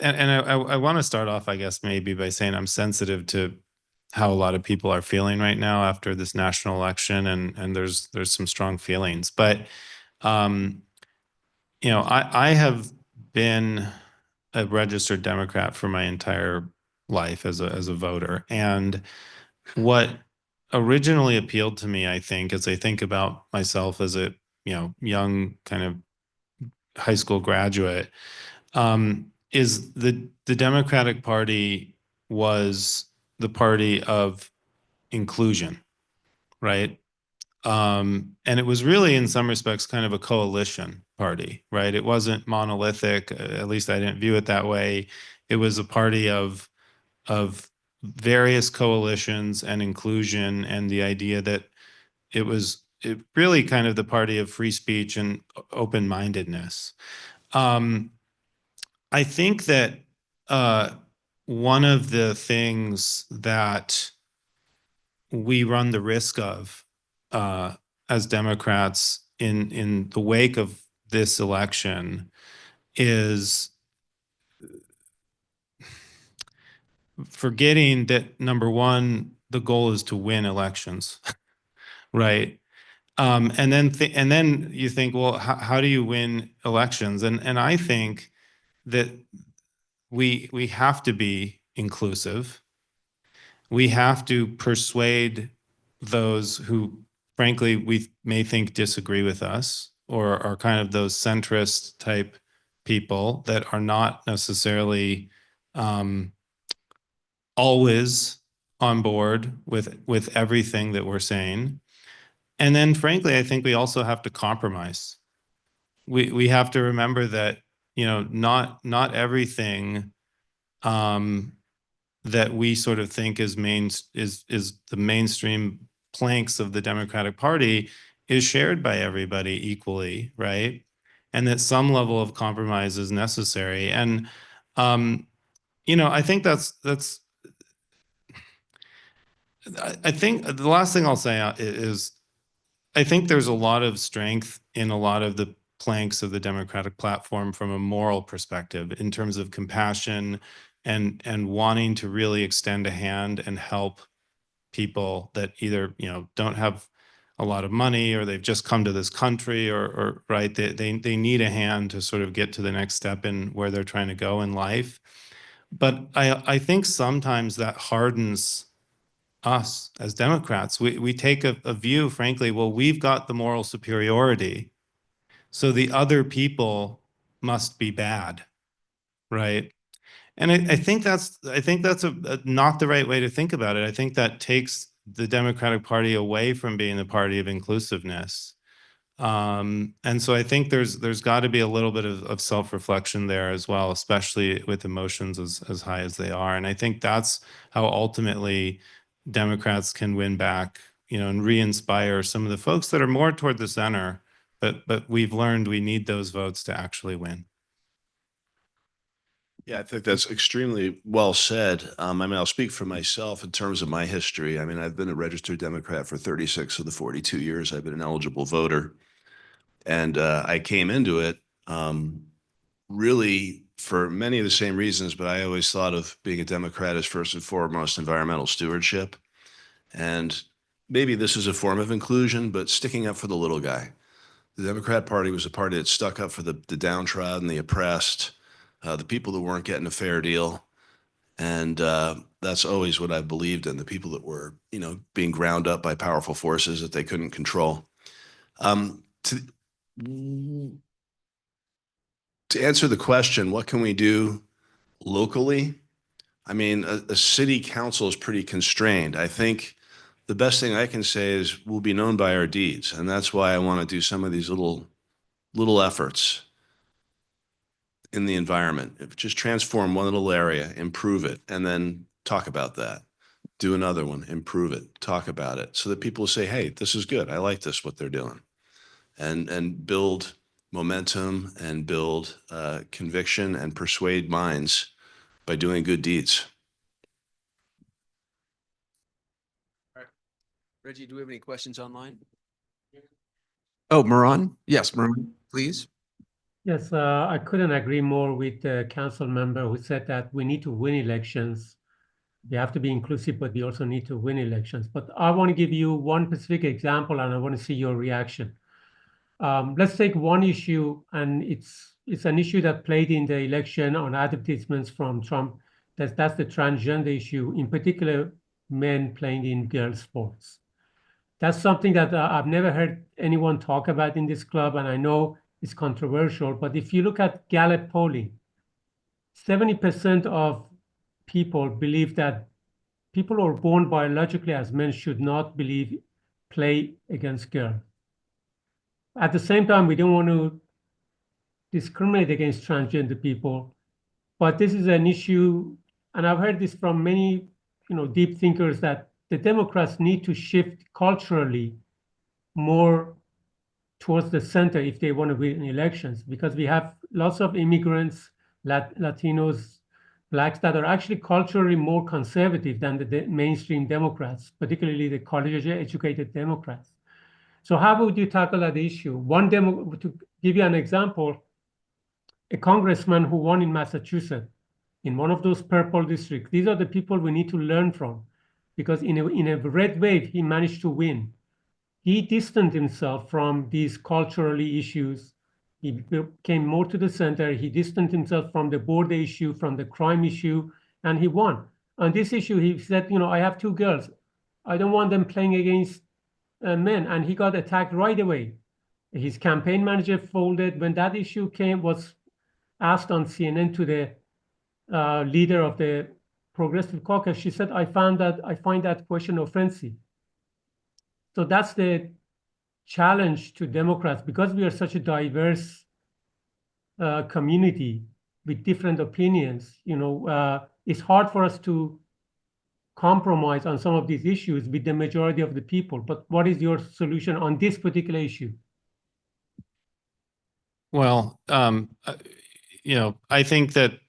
I want to start off, I guess, maybe by saying I'm sensitive to how a lot of people are feeling right now after this national election, and there's some strong feelings. But I have been a registered Democrat for my entire life as a voter, and what originally appealed to me, I think, as I think about myself as a young kind of high school graduate, is the Democratic Party was the party of inclusion, right? And it was really, in some respects, kind of a coalition party, right? It wasn't monolithic. At least I didn't view it that way. It was a party of various coalitions and inclusion, and the idea that it really kind of the party of free speech and open-mindedness. I think that one of the things that we run the risk of as Democrats in the wake of this election is forgetting that, number one, the goal is to win elections, right? And then you think, well, how do you win elections? And I think that we have to be inclusive. We have to persuade those who, frankly, we may think disagree with us, or are kind of those centrist type people that are not necessarily always on board with everything that we're saying. And then, frankly, I think we also have to compromise. We have to remember that not everything that we sort of think is the mainstream planks of the Democratic Party is shared by everybody equally, right? And that some level of compromise is necessary. And I think I think the last thing I'll say is I think there's a lot of strength in a lot of the planks of the Democratic platform from a moral perspective in terms of compassion and wanting to really extend a hand and help people that either, you know, don't have a lot of money or they've just come to this country or right, they need a hand to sort of get to the next step in where they're trying to go in life. But I think sometimes that hardens us as Democrats. We take a view, frankly, well, we've got the moral superiority, so the other people must be bad, right? And I think that's not the right way to think about it. I think that takes the Democratic Party away from being the party of inclusiveness. And so I think there's got to be a little bit of self-reflection there as well, especially with emotions as high as they are. And I think that's how ultimately Democrats can win back, you know, and re-inspire some of the folks that are more toward the center. But we've learned we need those votes to actually win. Yeah, I think that's extremely well said. I mean, I'll speak for myself in terms of my history. I mean, I've been a registered Democrat for 36 of the 42 years I've been an eligible voter. And I came into it really for many of the same reasons, but I always thought of being a Democrat as first and foremost environmental stewardship. And maybe this is a form of inclusion, but sticking up for the little guy. The Democrat Party was a party that stuck up for the downtrodden, the oppressed, the people that weren't getting a fair deal. And that's always what I believed in, the people that were, you know, being ground up by powerful forces that they couldn't control. To answer the question, what can we do locally? I mean, a city council is pretty constrained. I think the best thing I can say is we'll be known by our deeds. And that's why I want to do some of these little efforts in the environment. Just transform one little area, improve it, and then talk about that. Do another one, improve it, talk about it, so that people say, hey, this is good. I like this, what they're doing. And build momentum and build conviction and persuade minds by doing good deeds. All right. Reggie, do we have any questions online? Oh, Moran? Yes, Moran, please. Yes, I couldn't agree more with the council member who said that we need to win elections. We have to be inclusive, but we also need to win elections. But I want to give you one specific example, and I want to see your reaction. Let's take one issue, and it's an issue that played in the election on advertisements from Trump. That's the transgender issue, in particular, men playing in girls' sports. That's something that I've never heard anyone talk about in this club, and I know it's controversial. But if you look at Gallup polling, 70% of people believe that people who are born biologically as men should not play against girls. At the same time, we don't want to discriminate against transgender people, but this is an issue, and I've heard this from many, deep thinkers, that the Democrats need to shift culturally more towards the center if they want to win elections, because we have lots of immigrants, Latinos, Blacks that are actually culturally more conservative than the mainstream Democrats, particularly the college-educated Democrats. So how would you tackle that issue? To give you an example, a congressman who won in Massachusetts, in one of those purple districts, these are the people we need to learn from, because in a red wave, he managed to win. He distanced himself from these culturally issues. He came more to the center. He distanced himself from the border issue, from the crime issue, and he won. On this issue, he said, I have two girls. I don't want them playing against men. And he got attacked right away. His campaign manager folded. When that issue was asked on CNN to the leader of the Progressive Caucus, she said, I find that question offensive. So that's the challenge to Democrats, because we are such a diverse community with different opinions. It's hard for us to compromise on some of these issues with the majority of the people. But what is your solution on this particular issue? Well, I think that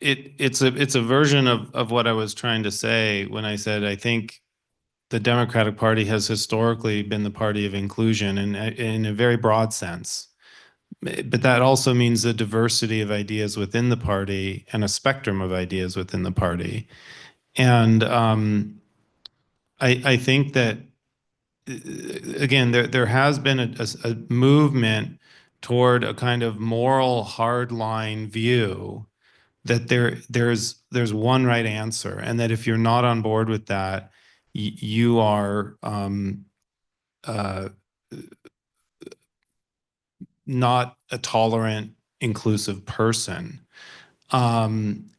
it's a version of what I was trying to say when I said I think the Democratic Party has historically been the party of inclusion in a very broad sense. But that also means the diversity of ideas within the party and a spectrum of ideas within the party. And I think that, again, there has been a movement toward a kind of moral hardline view that there's one right answer, and that if you're not on board with that, you are not a tolerant, inclusive person. And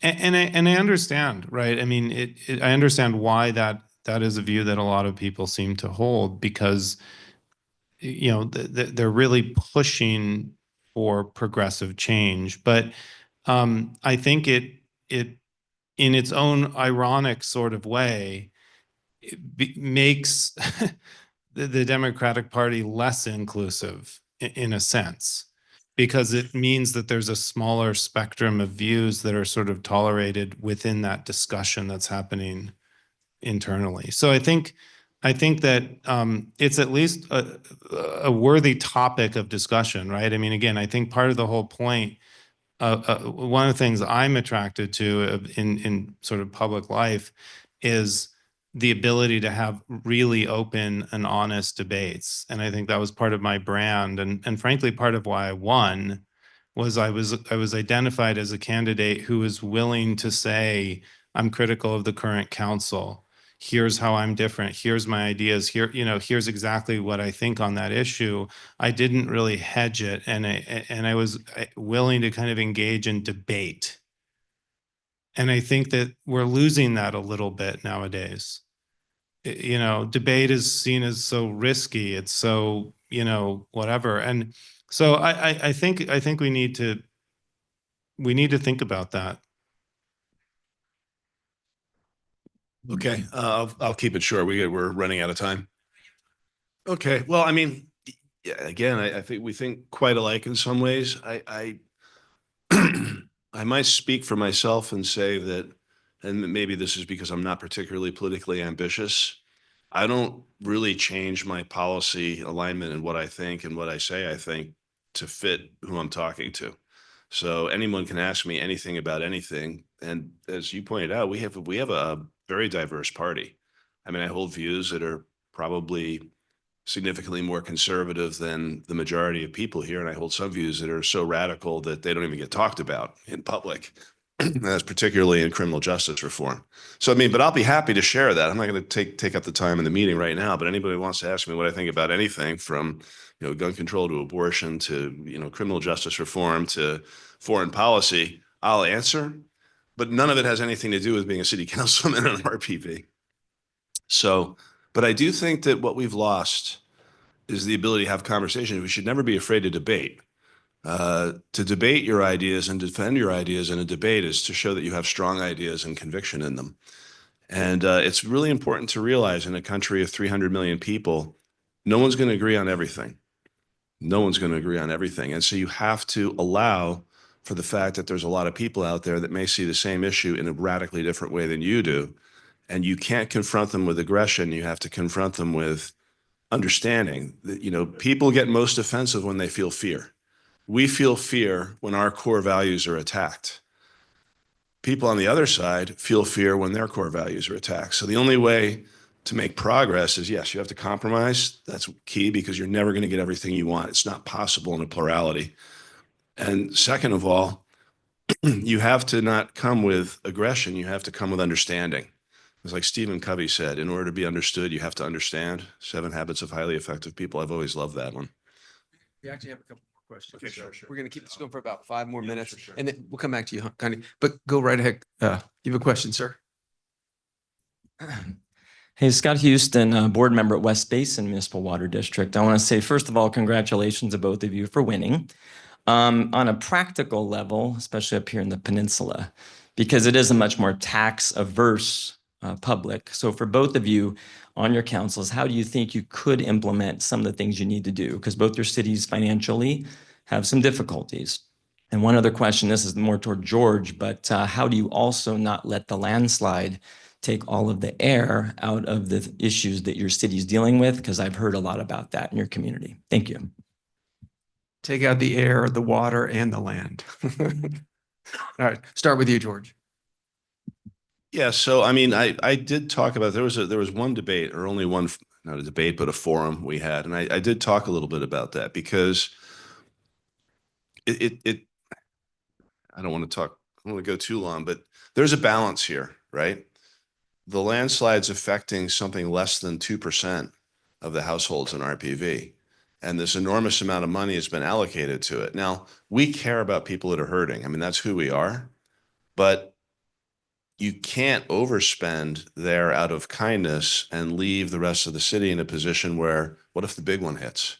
I understand, right? I mean, I understand why that is a view that a lot of people seem to hold, because you know they're really pushing for progressive change. But I think it in its own ironic sort of way makes the Democratic Party less inclusive in a sense, because it means that there's a smaller spectrum of views that are sort of tolerated within that discussion that's happening internally. So I think that it's at least a worthy topic of discussion, right? I mean, again, I think part of the whole point, one of the things I'm attracted to in sort of public life is the ability to have really open and honest debates. And I think that was part of my brand. And frankly, part of why I won was I was identified as a candidate who was willing to say, I'm critical of the current council. Here's how I'm different. Here's my ideas. Here's exactly what I think on that issue. I didn't really hedge it, and I was willing to kind of engage in debate. And I think that we're losing that a little bit nowadays. Debate is seen as so risky. It's so, whatever. And so I think we need to think about that. Okay, I'll keep it short. We're running out of time. Okay, well, I mean, yeah, again, I think we think quite alike in some ways. I I might speak for myself and say that, and maybe this is because I'm not particularly politically ambitious. I don't really change my policy alignment and what I think and what I say I think to fit who I'm talking to. So anyone can ask me anything about anything. And as you pointed out, we have a very diverse party. I mean, I hold views that are probably significantly more conservative than the majority of people here, and I hold some views that are so radical that they don't even get talked about in public. That's particularly in criminal justice reform. So, I mean, but I'll be happy to share that. I'm not going to take up the time in the meeting right now, but anybody who wants to ask me what I think about anything from, gun control to abortion to, criminal justice reform to foreign policy, I'll answer. But none of it has anything to do with being a city councilman or an RPV. So, but I do think that what we've lost is the ability to have conversations. We should never be afraid to debate. To debate your ideas and defend your ideas in a debate is to show that you have strong ideas and conviction in them. And it's really important to realize in a country of 300 million people, no one's going to agree on everything. No one's going to agree on everything. And so you have to allow for the fact that there's a lot of people out there that may see the same issue in a radically different way than you do. And you can't confront them with aggression. You have to confront them with understanding that, people get most offensive when they feel fear. We feel fear when our core values are attacked. People on the other side feel fear when their core values are attacked. So the only way to make progress is, yes, you have to compromise. That's key, because you're never going to get everything you want. It's not possible in a plurality. And second of all, you have to not come with aggression. You have to come with understanding. It's like Stephen Covey said, in order to be understood, you have to understand. 7 Habits of Highly Effective People. I've always loved that one. We actually have a couple more questions. Okay, sure. We're going to keep this going for about 5 more minutes, and then we'll come back to you, Connie. But go right ahead. You have a question, sir? Hey, Scott Houston, board member at West Basin Municipal Water District. I want to say, first of all, congratulations to both of you for winning. On a practical level, especially up here in the peninsula, because it is a much more tax-averse public. So for both of you on your councils, how do you think you could implement some of the things you need to do? Because both your cities financially have some difficulties. And one other question, this is more toward George, but how do you also not let the landslide take all of the air out of the issues that your city's dealing with, because I've heard a lot about that in your community. Thank you. Take out the air, the water, and the land. All right, start with you, George. Yeah, so I mean, I did talk about, there was one debate, or only one, not a debate, but a forum we had, and I did talk a little bit about that because it I don't want to talk, I don't want to go too long, but there's a balance here, right? The landslide's affecting something less than 2% of the households in RPV. And this enormous amount of money has been allocated to it. Now, we care about people that are hurting. I mean, that's who we are. But you can't overspend there out of kindness and leave the rest of the city in a position where, what if the big one hits?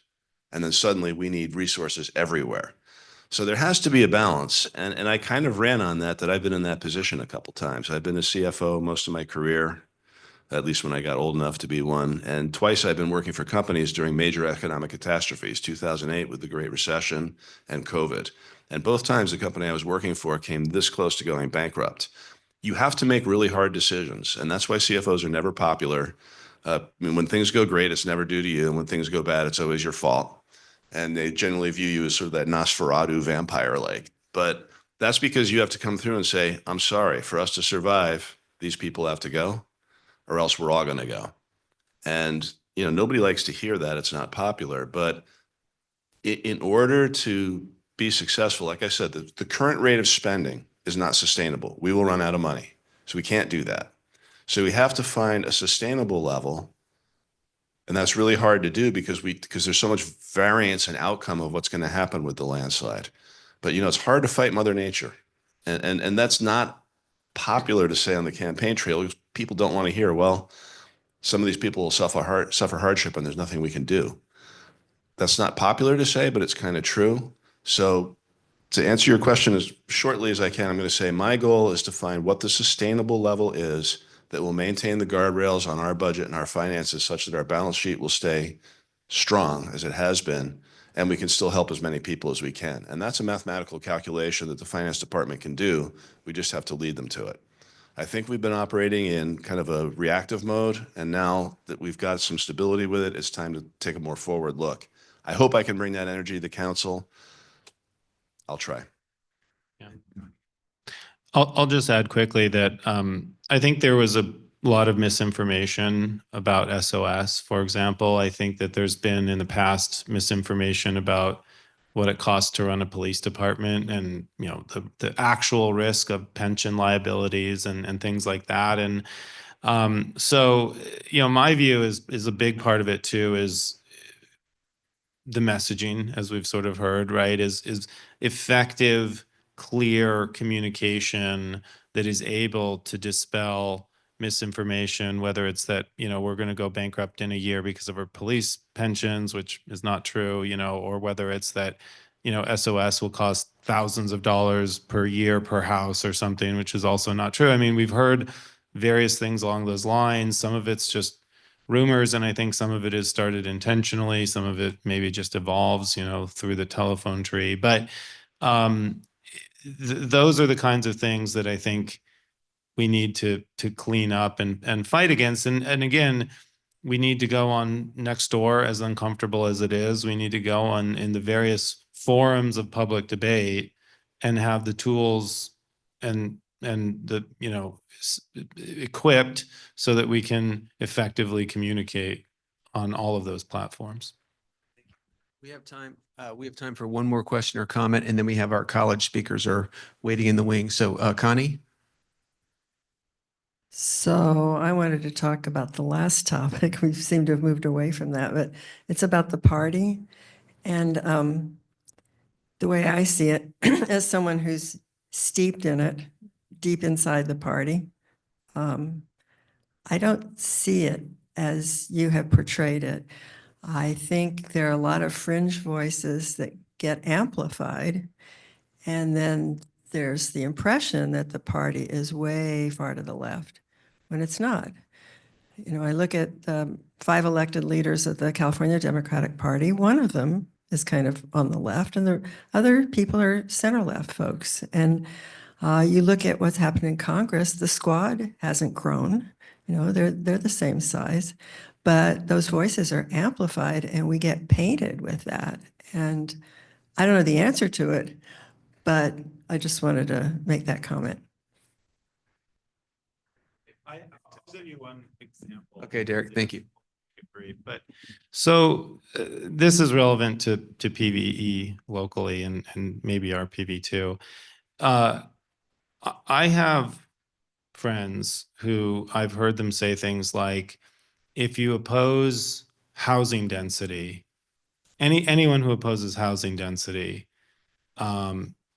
And then suddenly we need resources everywhere. So there has to be a balance. And I kind of ran on that I've been in that position a couple times. I've been a CFO most of my career, at least when I got old enough to be one. And twice I've been working for companies during major economic catastrophes, 2008 with the Great Recession and COVID. And both times the company I was working for came this close to going bankrupt. You have to make really hard decisions. And that's why CFOs are never popular. I mean, when things go great, it's never due to you. And when things go bad, it's always your fault. And they generally view you as sort of that Nosferatu vampire-like. But that's because you have to come through and say, I'm sorry, for us to survive, these people have to go, or else we're all going to go. And, you know, nobody likes to hear that. It's not popular. But in order to be successful, like I said, the current rate of spending is not sustainable. We will run out of money. So we can't do that. So we have to find a sustainable level. And that's really hard to do because there's so much variance and outcome of what's going to happen with the landslide. But, you know, it's hard to fight Mother Nature. And that's not popular to say on the campaign trail because people don't want to hear, well, some of these people will suffer hardship and there's nothing we can do. That's not popular to say, but it's kind of true. So to answer your question as shortly as I can, I'm going to say my goal is to find what the sustainable level is that will maintain the guardrails on our budget and our finances such that our balance sheet will stay strong as it has been, and we can still help as many people as we can. And that's a mathematical calculation that the finance department can do. We just have to lead them to it. I think we've been operating in kind of a reactive mode, and now that we've got some stability with it, it's time to take a more forward look. I hope I can bring that energy to the council. I'll try. Yeah. I'll just add quickly that I think there was a lot of misinformation about SOS. For example, I think that there's been in the past misinformation about what it costs to run a police department and, you know, the actual risk of pension liabilities and things like that. And so, you know, my view is a big part of it too is the messaging, as we've sort of heard, right, is effective, clear communication that is able to dispel misinformation, whether it's that, you know, we're going to go bankrupt in a year because of our police pensions, which is not true, you know, or whether it's that, you know, SOS will cost thousands of dollars per year per house or something, which is also not true. I mean, we've heard various things along those lines. Some of it's just rumors, and I think some of it is started intentionally. Some of it maybe just evolves, you know, through the telephone tree. But those are the kinds of things that I think we need to clean up and fight against. And again, we need to go on Nextdoor, as uncomfortable as it is. We need to go on in the various forums of public debate and have the tools and the, you know, equipped so that we can effectively communicate on all of those platforms. We have time. We have time for one more question or comment, and then we have our college speakers are waiting in the wings. So, Connie. So I wanted to talk about the last topic. We seem to have moved away from that, but it's about the party. And the way I see it, as someone who's steeped in it, deep inside the party, I don't see it as you have portrayed it. I think there are a lot of fringe voices that get amplified, and then there's the impression that the party is way far to the left when it's not. You know, I look at the 5 elected leaders of the California Democratic Party. One of them is kind of on the left, and the other people are center left folks. And You look at what's happened in Congress, the squad hasn't grown. They're the same size, but those voices are amplified and we get painted with that. And I don't know the answer to it, but I just wanted to make that comment. I'll give you one example. Okay, Derek, thank you. But so this is relevant to PVE locally and maybe RPV too. I have friends who I've heard them say things like, if you oppose housing density, anyone who opposes housing density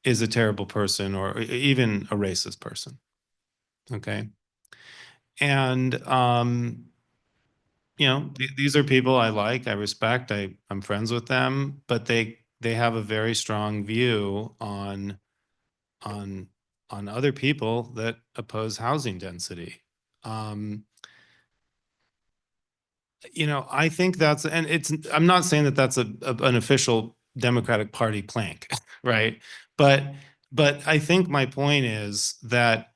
is a terrible person or even a racist person. Okay. And these are people I like, I respect, I'm friends with them, but they have a very strong view on other people that oppose housing density. I think that's, and I'm not saying that that's an official Democratic Party plank, right? But I think my point is that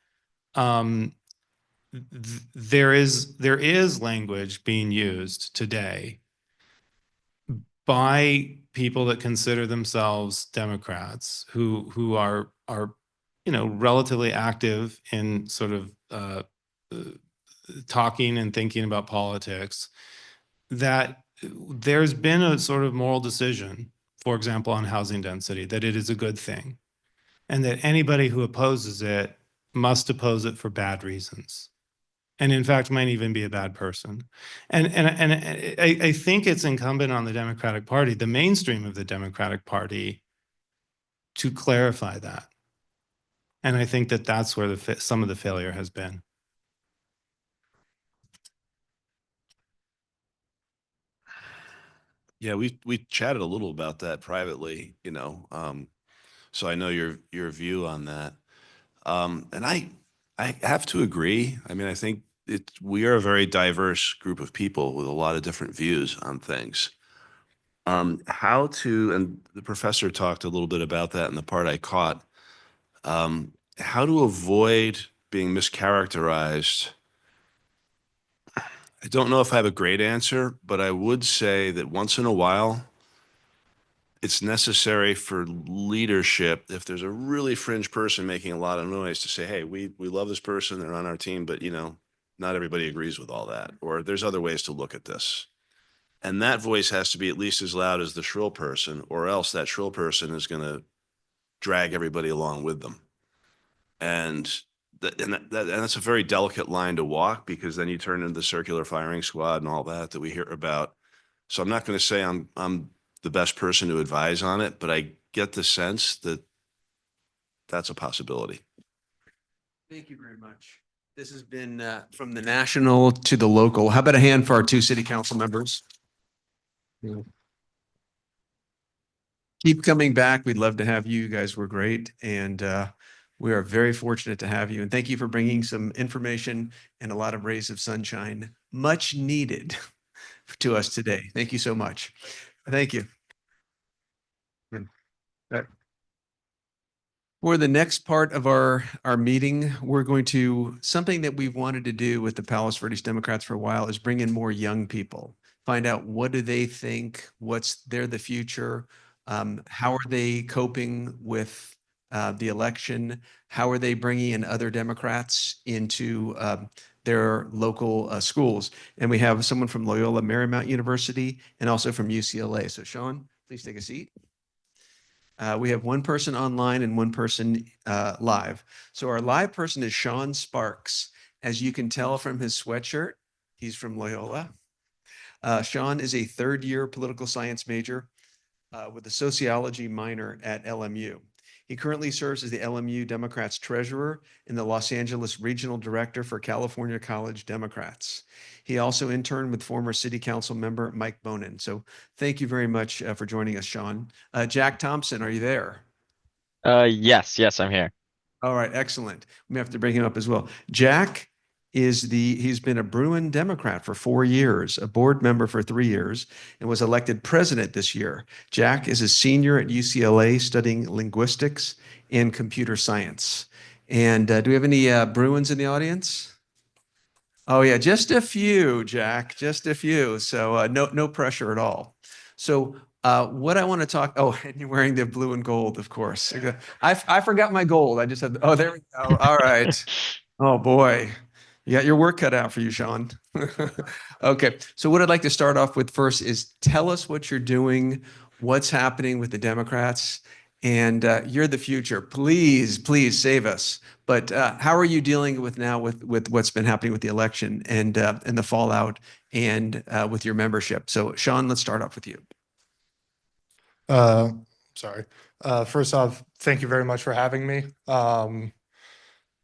there is language being used today by people that consider themselves Democrats who are relatively active in sort of talking and thinking about politics, that there's been a sort of moral decision, for example, on housing density, that it is a good thing, and that anybody who opposes it must oppose it for bad reasons, and in fact might even be a bad person. And I think it's incumbent on the Democratic Party, the mainstream of the Democratic Party, to clarify that. And I think that that's where some of the failure has been. Yeah, we chatted a little about that privately, so I know your view on that. And I have to agree. I mean, I think we are a very diverse group of people with a lot of different views on things. And the professor talked a little bit about that in the part I caught, how to avoid being mischaracterized. I don't know if I have a great answer, but I would say that once in a while, it's necessary for leadership, if there's a really fringe person making a lot of noise, to say, hey, we love this person, they're on our team, but not everybody agrees with all that, or there's other ways to look at this. And that voice has to be at least as loud as the shrill person, or else that shrill person is going to drag everybody along with them. And that's a very delicate line to walk, because then you turn into the circular firing squad and all that we hear about. So I'm not going to say I'm the best person to advise on it, but I get the sense that that's a possibility. Thank you very much. This has been from the national to the local. How about a hand for our two city council members? Yeah. Keep coming back. We'd love to have you. You guys were great. And we are very fortunate to have you. And thank you for bringing some information and a lot of rays of sunshine, much needed to us today. Thank you so much. Thank you. For the next part of our meeting, we're going to, something that we've wanted to do with the Palos Verdes Democrats for a while is bring in more young people, find out what do they think, they're the future, how are they coping with the election, how are they bringing in other Democrats into their local schools. And we have someone from Loyola Marymount University and also from UCLA. So Sean, please take a seat. We have one person online and one person live. So our live person is Sean Sparks. As you can tell from his sweatshirt, he's from Loyola. Sean is a third-year political science major with a sociology minor at LMU. He currently serves as the LMU Democrats treasurer and the Los Angeles regional director for California College Democrats. He also interned with former city council member Mike Bonin. So thank you very much for joining us, Sean. Jack Thompson, are you there? Yes, I'm here. All right, excellent. We have to bring him up as well. Jack he's been a Bruin Democrat for 4 years, a board member for 3 years, and was elected president this year. Jack is a senior at UCLA studying linguistics and computer science. And do we have any Bruins in the audience? Oh yeah, just a few, Jack, just a few. So no pressure at all. So what I want to talk, oh, and you're wearing the blue and gold, of course. I forgot my gold. I just had, oh, there we go. All right. Oh boy, you got your work cut out for you, Sean. Okay, so what I'd like to start off with first is tell us what you're doing, what's happening with the Democrats, and you're the future. Please save us. But how are you dealing with now with what's been happening with the election and the fallout and with your membership? So, Sean, let's start off with you. Sorry. First off, thank you very much for having me.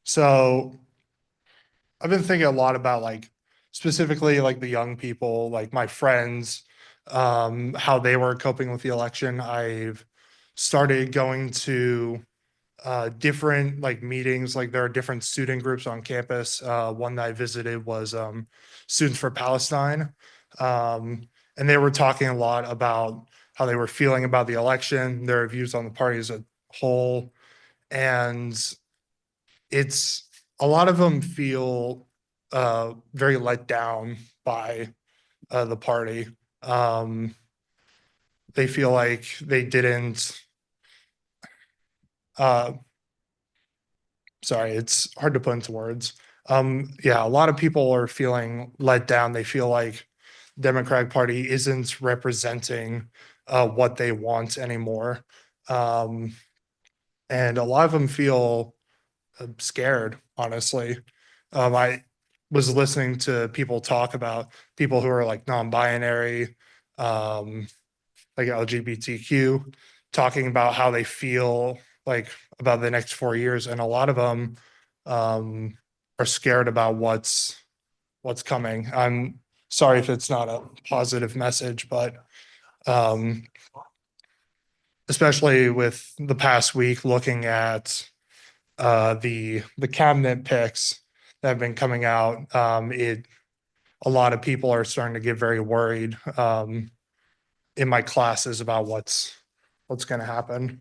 So I've been thinking a lot about like specifically like the young people, like my friends, how they were coping with the election. I've started going to different like meetings, like there are different student groups on campus. One that I visited was Students for Palestine. And they were talking a lot about how they were feeling about the election, their views on the party as a whole. And it's a lot of them feel very let down by the party. They feel like they didn't sorry, it's hard to put into words. Yeah, a lot of people are feeling let down. They feel like Democratic Party isn't representing what they want anymore. And a lot of them feel scared, honestly. I was listening to people talk about people who are like non-binary, like LGBTQ, talking about how they feel like about the next 4 years, and a lot of them are scared about what's coming. I'm sorry if it's not a positive message, but especially with the past week, looking at the cabinet picks that have been coming out, a lot of people are starting to get very worried in my classes about what's going to happen.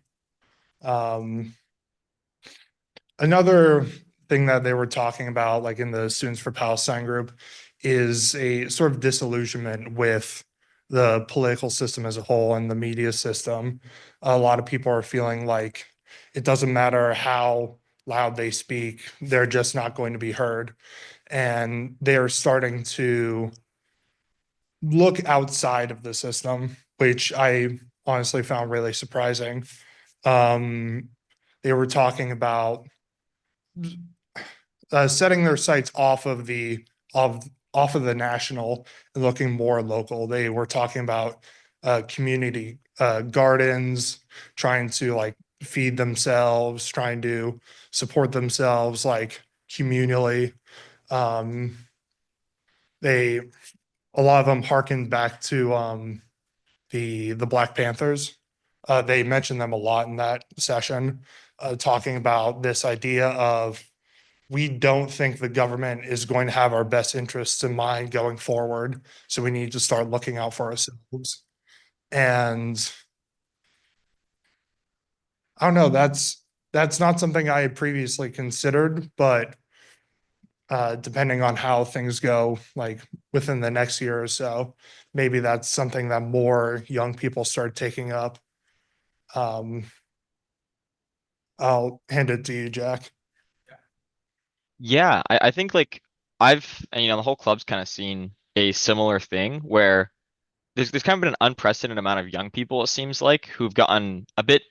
Another thing that they were talking about, like in the Students for Palestine group, is a sort of disillusionment with the political system as a whole and the media system. A lot of people are feeling like it doesn't matter how loud they speak, they're just not going to be heard. And they're starting to look outside of the system, which I honestly found really surprising. They were talking about setting their sights off of the national and looking more local. They were talking about community gardens, trying to like feed themselves, trying to support themselves like communally. They A lot of them harkened back to the Black Panthers. They mentioned them a lot in that session, talking about this idea of we don't think the government is going to have our best interests in mind going forward. So we need to start looking out for ourselves. And I don't know, that's not something I had previously considered, but depending on how things go, like within the next year or so, maybe that's something that more young people start taking up. I'll hand it to you, Jack. Yeah, I think like and, the whole club's kind of seen a similar thing where there's kind of been an unprecedented amount of young people, it seems like, who've gotten a bit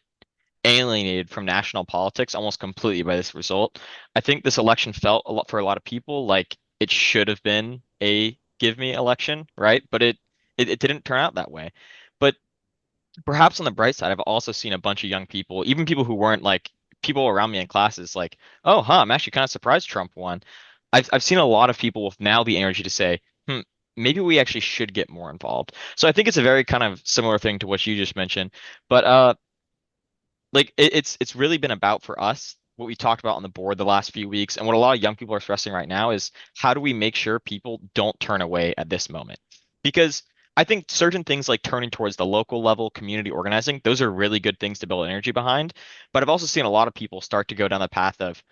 alienated from national politics almost completely by this result. I think this election felt a lot for a lot of people like it should have been a give me election, right? But it didn't turn out that way. But perhaps on the bright side, I've also seen a bunch of young people, even people who weren't like people around me in classes, like, oh, huh, I'm actually kind of surprised Trump won. I've seen a lot of people with now the energy to say, maybe we actually should get more involved. So I think it's a very kind of similar thing to what you just mentioned. But like it's really been about for us what we talked about on the board the last few weeks, and what a lot of young people are stressing right now is how do we make sure people don't turn away at this moment? Because I think certain things like turning towards the local level, community organizing, those are really good things to build energy behind. But I've also seen a lot of people start to go down the path of,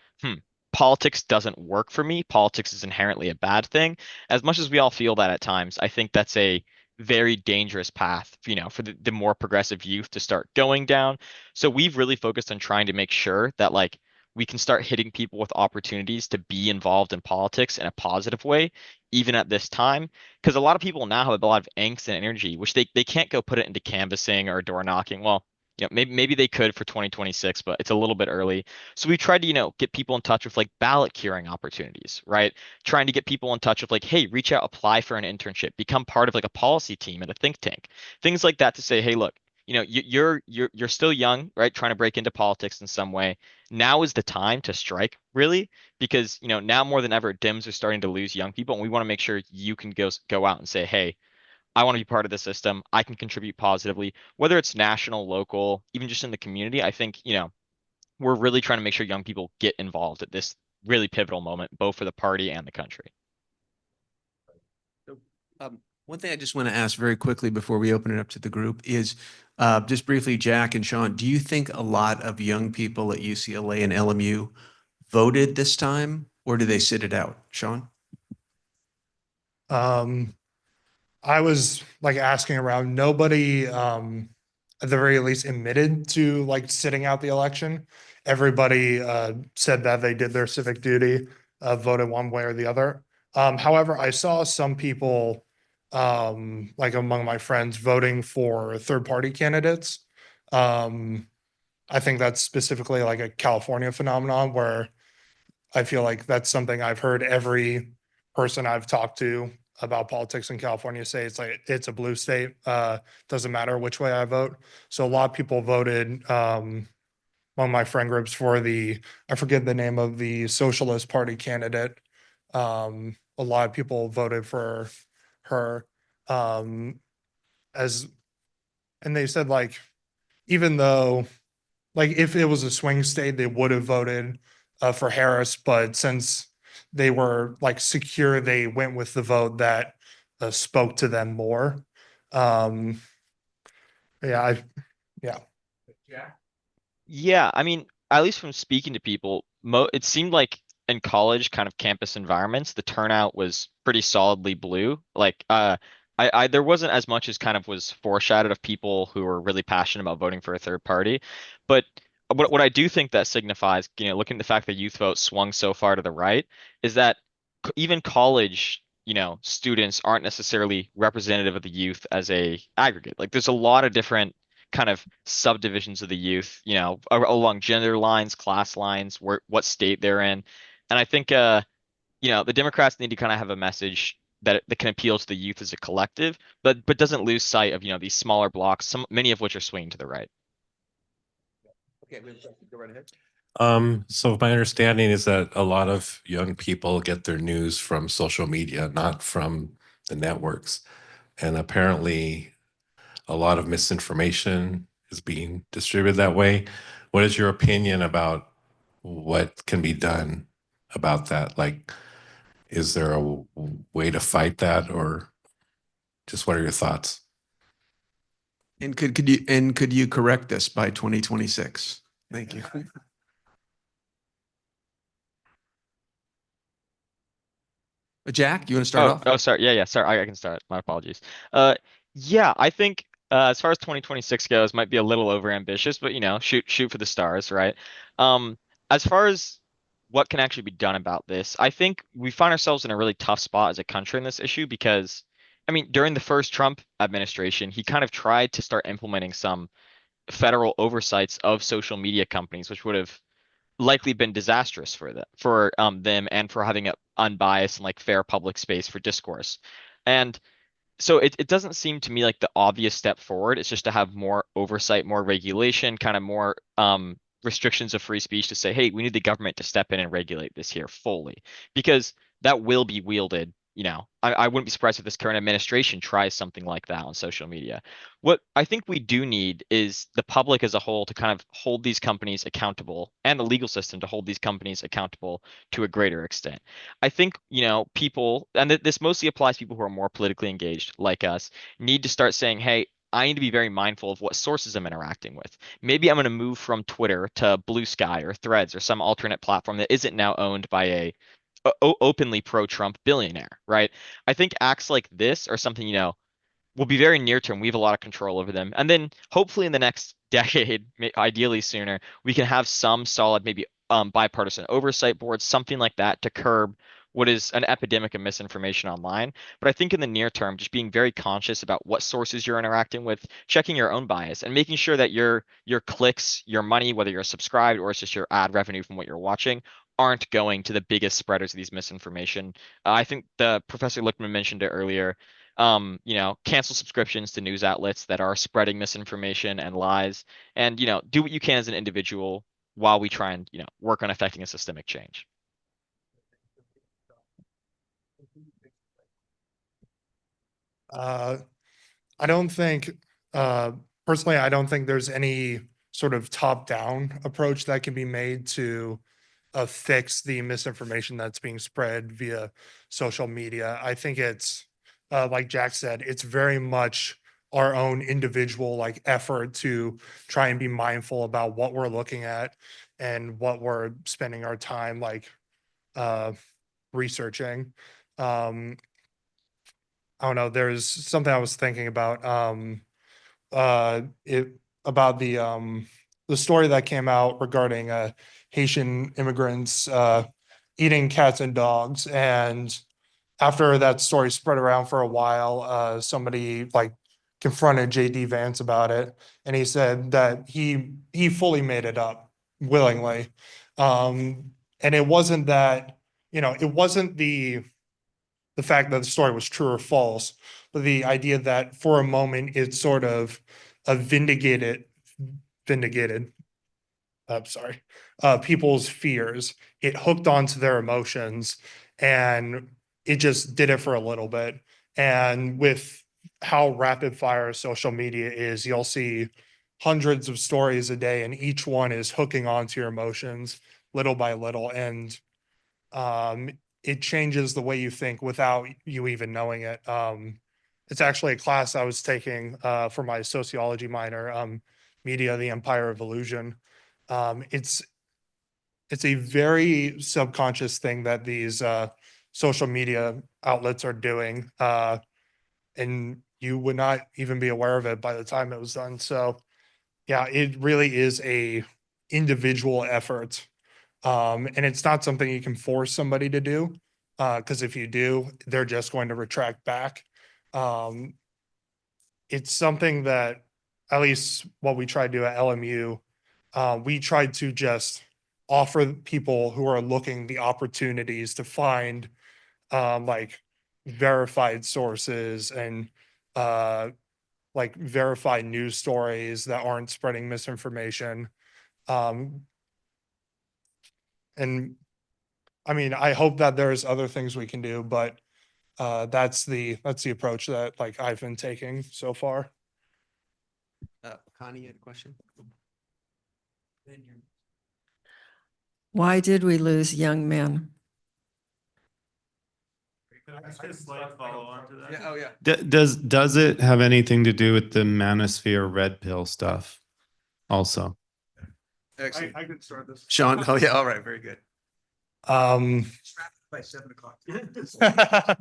politics doesn't work for me. Politics is inherently a bad thing. As much as we all feel that at times, I think that's a very dangerous path, for the more progressive youth to start going down. So we've really focused on trying to make sure that like we can start hitting people with opportunities to be involved in politics in a positive way, even at this time. Because a lot of people now have a lot of angst and energy, which they can't go put it into canvassing or door knocking. Well, maybe they could for 2026, but it's a little bit early. So we tried to, get people in touch with like ballot curing opportunities, right? Trying to get people in touch with like, hey, reach out, apply for an internship, become part of like a policy team at a think tank, things like that to say, hey, look, you're still young, right? Trying to break into politics in some way. Now is the time to strike, really, because now more than ever, Dems are starting to lose young people, and we want to make sure you can go out and say, hey, I want to be part of the system. I can contribute positively, whether it's national, local, even just in the community. I think, we're really trying to make sure young people get involved at this really pivotal moment, both for the party and the country. One thing I just want to ask very quickly before we open it up to the group is just briefly, Jack and Sean, do you think a lot of young people at UCLA and LMU voted this time, or do they sit it out? Sean? I was like asking around, nobody at the very least admitted to like sitting out the election. Everybody said that they did their civic duty, voted one way or the other. However, I saw some people like among my friends voting for third-party candidates. I think that's specifically like a California phenomenon where I feel like that's something I've heard every person I've talked to about politics in California say it's like it's a blue state. Doesn't matter which way I vote. So a lot of people voted among my friend groups for I forget the name of the Socialist Party candidate. A lot of people voted for her as, and they said like, even though like if it was a swing state, they would have voted for Harris, but since they were like secure, they went with the vote that spoke to them more. Yeah, yeah. Yeah, I mean, at least from speaking to people, it seemed like in college kind of campus environments, the turnout was pretty solidly blue. Like, there wasn't as much as kind of was foreshadowed of people who were really passionate about voting for a third party. But what I do think that signifies, looking at the fact that youth vote swung so far to the right, is that even college, students aren't necessarily representative of the youth as a aggregate. Like, there's a lot of different kind of subdivisions of the youth, along gender lines, class lines, what state they're in. And I think the Democrats need to kind of have a message that can appeal to the youth as a collective, but doesn't lose sight of, these smaller blocks, many of which are swinging to the right. Okay, go right ahead. So my understanding is that a lot of young people get their news from social media, not from the networks. And apparently a lot of misinformation is being distributed that way. What is your opinion about what can be done about that? Like, is there a way to fight that, or just what are your thoughts? And could you correct this by 2026? Thank you. Jack, you want to start off? Oh, sorry. Yeah. Sorry. I can start. My apologies. Yeah, I think as far as 2026 goes, might be a little over ambitious, but shoot for the stars, right? As far as what can actually be done about this, I think we find ourselves in a really tough spot as a country in this issue because, I mean, during the first Trump administration, he kind of tried to start implementing some federal oversights of social media companies, which would have likely been disastrous for them and for having an unbiased and like fair public space for discourse. And so it doesn't seem to me like the obvious step forward is just to have more oversight, more regulation, kind of more restrictions of free speech to say, hey, we need the government to step in and regulate this here fully, because that will be wielded, I wouldn't be surprised if this current administration tries something like that on social media. What I think we do need is the public as a whole to kind of hold these companies accountable, and the legal system to hold these companies accountable to a greater extent. I think, people, and this mostly applies to people who are more politically engaged like us, need to start saying, hey, I need to be very mindful of what sources I'm interacting with. Maybe I'm going to move from Twitter to Blue Sky or Threads or some alternate platform that isn't now owned by a openly pro-Trump billionaire, right? I think acts like this are something, will be very near term. We have a lot of control over them. And then hopefully in the next decade, ideally sooner, we can have some solid, maybe bipartisan oversight boards, something like that to curb what is an epidemic of misinformation online. But I think in the near term, just being very conscious about what sources you're interacting with, checking your own bias, and making sure that your clicks, your money, whether you're subscribed or it's just your ad revenue from what you're watching, aren't going to the biggest spreaders of these misinformation. I think the Professor Lichtman mentioned it earlier. Cancel subscriptions to news outlets that are spreading misinformation and lies, and do what you can as an individual while we try and work on affecting a systemic change. I don't think, personally, I don't think there's any sort of top-down approach that can be made to fix the misinformation that's being spread via social media. I think it's, like Jack said, it's very much our own individual effort to try and be mindful about what we're looking at and what we're spending our time researching. I don't know, there's something I was thinking about, about the story that came out regarding Haitian immigrants eating cats and dogs. And after that story spread around for a while, somebody confronted JD Vance about it, and he said that he fully made it up willingly. And it wasn't that, it wasn't the fact that the story was true or false, but the idea that for a moment it sort of vindicated, I'm sorry, people's fears. It hooked onto their emotions, and it just did it for a little bit. And with how rapid fire social media is, you'll see hundreds of stories a day, and each one is hooking onto your emotions little by little. And it changes the way you think without you even knowing it. It's actually a class I was taking for my sociology minor, Media, the Empire of Illusion. It's a very subconscious thing that these social media outlets are doing, and you would not even be aware of it by the time it was done. So yeah, it really is a individual effort. And it's not something you can force somebody to do, because if you do, they're just going to retract back. It's something that, at least what we try to do at LMU, we tried to just offer people who are looking the opportunities to find verified sources and verified news stories that aren't spreading misinformation. And I mean, I hope that there's other things we can do, but that's the approach that I've been taking so far. Connie, you had a question? Why did we lose young men? Yeah, oh yeah. Does it have anything to do with the manosphere red pill stuff also? Excellent. I could start this. Sean, oh yeah, all right, very good. By 7:00.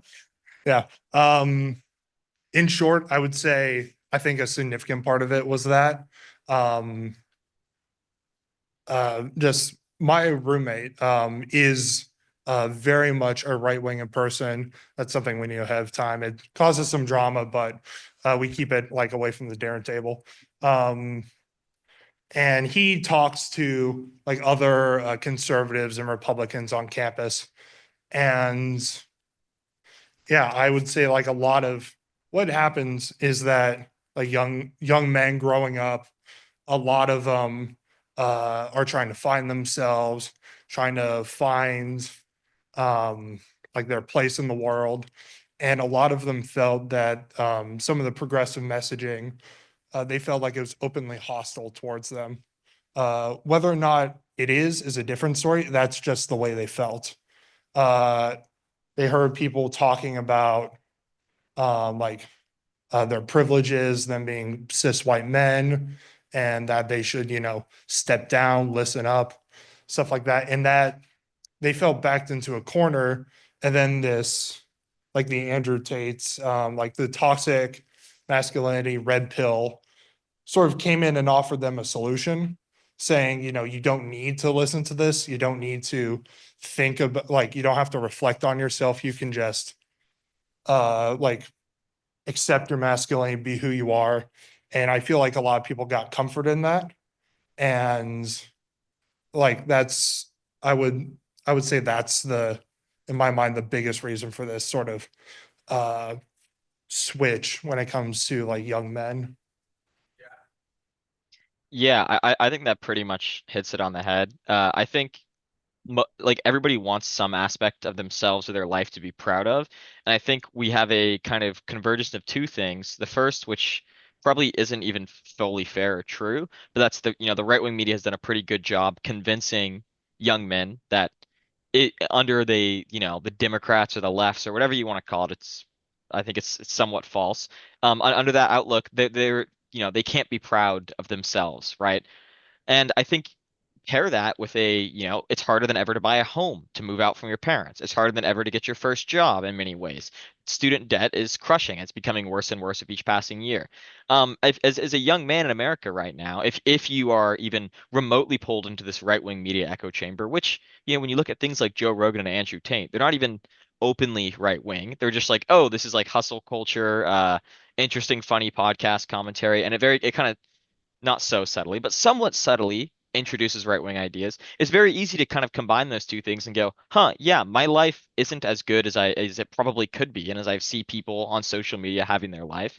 Yeah. In short, I would say I think a significant part of it was that just my roommate is very much a right-wing person. That's something we need to have time. It causes some drama, but we keep it away from the dinner table. And he talks to other conservatives and Republicans on campus. And yeah, I would say a lot of what happens is that young men growing up, a lot of them are trying to find themselves, trying to find like their place in the world. And a lot of them felt that some of the progressive messaging, they felt like it was openly hostile towards them. Whether or not it is a different story. That's just the way they felt. They heard people talking about their privileges, them being cis white men, and that they should, step down, listen up, stuff like that. And that they felt backed into a corner. And then this, like the Andrew Tates, like the toxic masculinity red pill sort of came in and offered them a solution, saying, you don't need to listen to this. You don't need to think about, like, you don't have to reflect on yourself. You can just accept your masculinity, be who you are. And I feel like a lot of people got comfort in that. And like that's I would say that's in my mind the biggest reason for this sort of switch when it comes to like young men. Yeah, I think that pretty much hits it on the head. I think like everybody wants some aspect of themselves or their life to be proud of. And I think we have a kind of convergence of two things. The first, which probably isn't even fully fair or true, but that's the right-wing media has done a pretty good job convincing young men that under the Democrats or the lefts or whatever you want to call it, I think it's somewhat false. Under that outlook, they can't be proud of themselves, right? And I think pair that with it's harder than ever to buy a home, to move out from your parents. It's harder than ever to get your first job in many ways. Student debt is crushing. It's becoming worse and worse with each passing year. As a young man in America right now, if you are even remotely pulled into this right-wing media echo chamber, which, when you look at things like Joe Rogan and Andrew Tate, they're not even openly right-wing. They're just like, oh, this is like hustle culture, interesting, funny podcast commentary, and it kind of not so subtly, but somewhat subtly introduces right-wing ideas. It's very easy to kind of combine those two things and go, huh, yeah, my life isn't as good as it probably could be, and as I see people on social media having their life.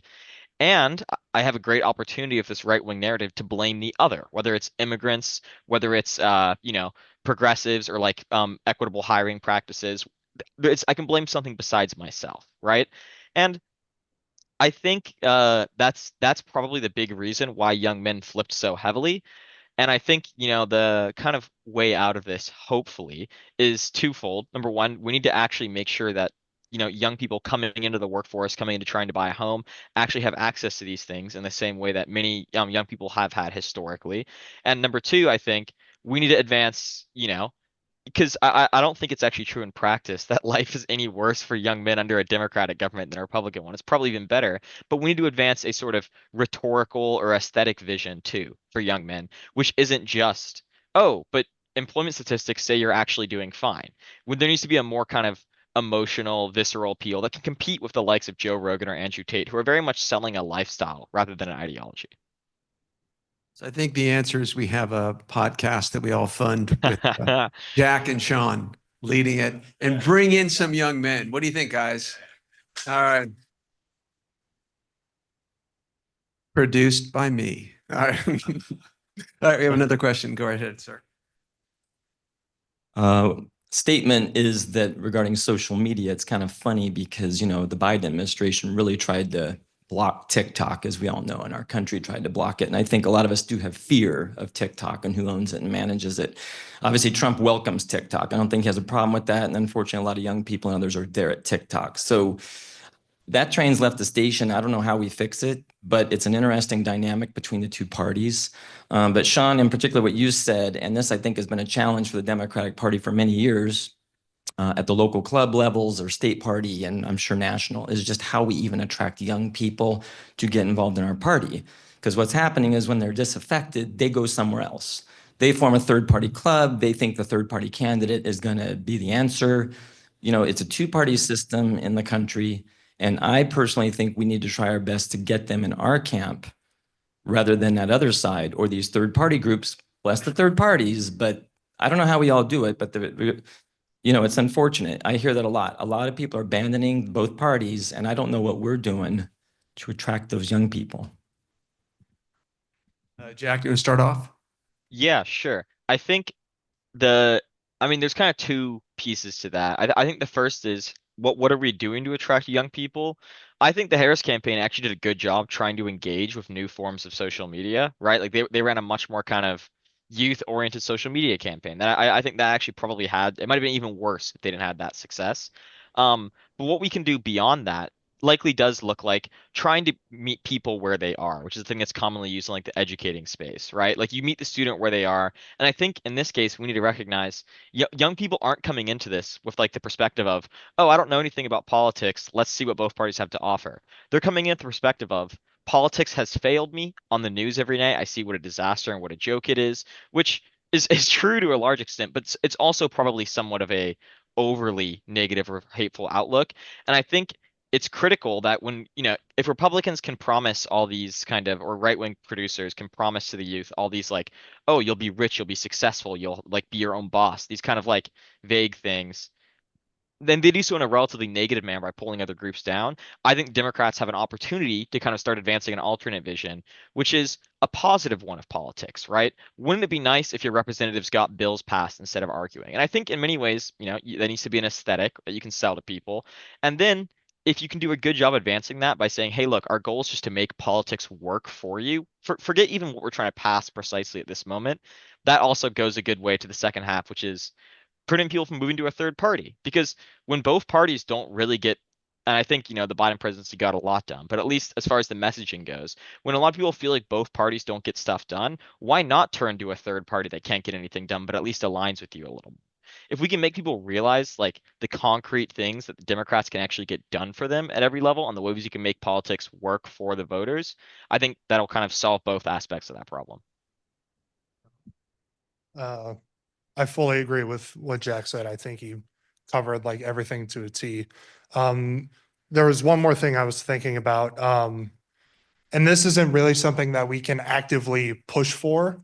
And I have a great opportunity of this right-wing narrative to blame the other, whether it's immigrants, whether it's progressives or like equitable hiring practices. I can blame something besides myself, right? And I think that's probably the big reason why young men flipped so heavily. And I think, the kind of way out of this, hopefully, is twofold. Number one, we need to actually make sure that, young people coming into the workforce, coming into trying to buy a home, actually have access to these things in the same way that many young people have had historically. And number two, I think we need to advance, because I don't think it's actually true in practice that life is any worse for young men under a Democratic government than a Republican one. It's probably even better. But we need to advance a sort of rhetorical or aesthetic vision too for young men, which isn't just, oh, but employment statistics say you're actually doing fine. When there needs to be a more kind of emotional, visceral appeal that can compete with the likes of Joe Rogan or Andrew Tate, who are very much selling a lifestyle rather than an ideology. So I think the answer is we have a podcast that we all fund with Jack and Sean leading it and bring in some young men. What do you think, guys? All right. Produced by me. All right. All right, we have another question. Go right ahead, sir. Statement is that regarding social media, it's kind of funny because, the Biden administration really tried to block TikTok, as we all know, and our country tried to block it. And I think a lot of us do have fear of TikTok and who owns it and manages it. Obviously, Trump welcomes TikTok. I don't think he has a problem with that. And unfortunately, a lot of young people and others are there at TikTok. So that train's left the station. I don't know how we fix it, but it's an interesting dynamic between the two parties. But Sean, in particular, what you said, and this I think has been a challenge for the Democratic Party for many years, at the local club levels or state party, and I'm sure national, is just how we even attract young people to get involved in our party. Because what's happening is when they're disaffected, they go somewhere else. They form a third-party club. They think the third-party candidate is going to be the answer. It's a two-party system in the country, and I personally think we need to try our best to get them in our camp rather than that other side or these third-party groups. Bless the third parties, but I don't know how we all do it, but it's unfortunate. I hear that a lot. A lot of people are abandoning both parties, and I don't know what we're doing to attract those young people. Jack, you want to start off? Yeah, sure. I think there's kind of two pieces to that. I think the first is what are we doing to attract young people? I think the Harris campaign actually did a good job trying to engage with new forms of social media, right? Like they ran a much more kind of youth-oriented social media campaign. That I think that actually probably had it might have been even worse if they didn't have that success. But what we can do beyond that likely does look like trying to meet people where they are, which is the thing that's commonly used in like the educating space, right? Like you meet the student where they are. And I think in this case, we need to recognize young people aren't coming into this with like the perspective of, oh, I don't know anything about politics. Let's see what both parties have to offer. They're coming in with the perspective of politics has failed me on the news every night. I see what a disaster and what a joke it is, which is true to a large extent, but it's also probably somewhat of a overly negative or hateful outlook. And I think it's critical that when, if Republicans can promise all these kind of, or right-wing producers can promise to the youth all these like, oh, you'll be rich, you'll be successful, you'll like be your own boss, these kind of like vague things, then they do so in a relatively negative manner by pulling other groups down. I think Democrats have an opportunity to kind of start advancing an alternate vision, which is a positive one of politics, right? Wouldn't it be nice if your representatives got bills passed instead of arguing? And I think in many ways, there needs to be an aesthetic that you can sell to people. And then if you can do a good job advancing that by saying, hey, look, our goal is just to make politics work for you, forget even what we're trying to pass precisely at this moment. That also goes a good way to the second half, which is preventing people from moving to a third party. Because when both parties don't really get, and I think, the Biden presidency got a lot done, but at least as far as the messaging goes, when a lot of people feel like both parties don't get stuff done, why not turn to a third party that can't get anything done, but at least aligns with you a little more? If we can make people realize like the concrete things that the Democrats can actually get done for them at every level and the ways you can make politics work for the voters, I think that'll kind of solve both aspects of that problem. I fully agree with what Jack said. I think he covered like everything to a T. There was one more thing I was thinking about, and this isn't really something that we can actively push for.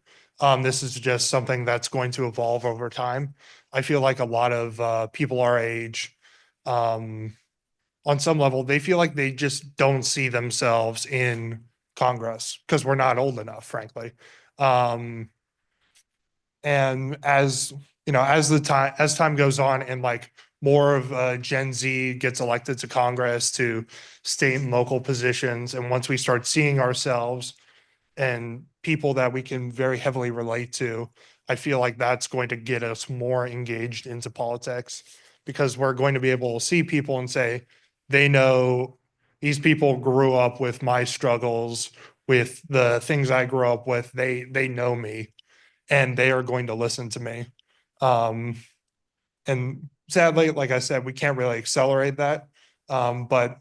This is just something that's going to evolve over time. I feel like a lot of people our age, on some level, they feel like they just don't see themselves in Congress because we're not old enough, frankly. And as as time goes on and like more of Gen Z gets elected to Congress, to state and local positions, and once we start seeing ourselves and people that we can very heavily relate to, I feel like that's going to get us more engaged into politics, because we're going to be able to see people and say, they know these people grew up with my struggles, with the things I grew up with. They know me and they are going to listen to me. And sadly, like I said, we can't really accelerate that. But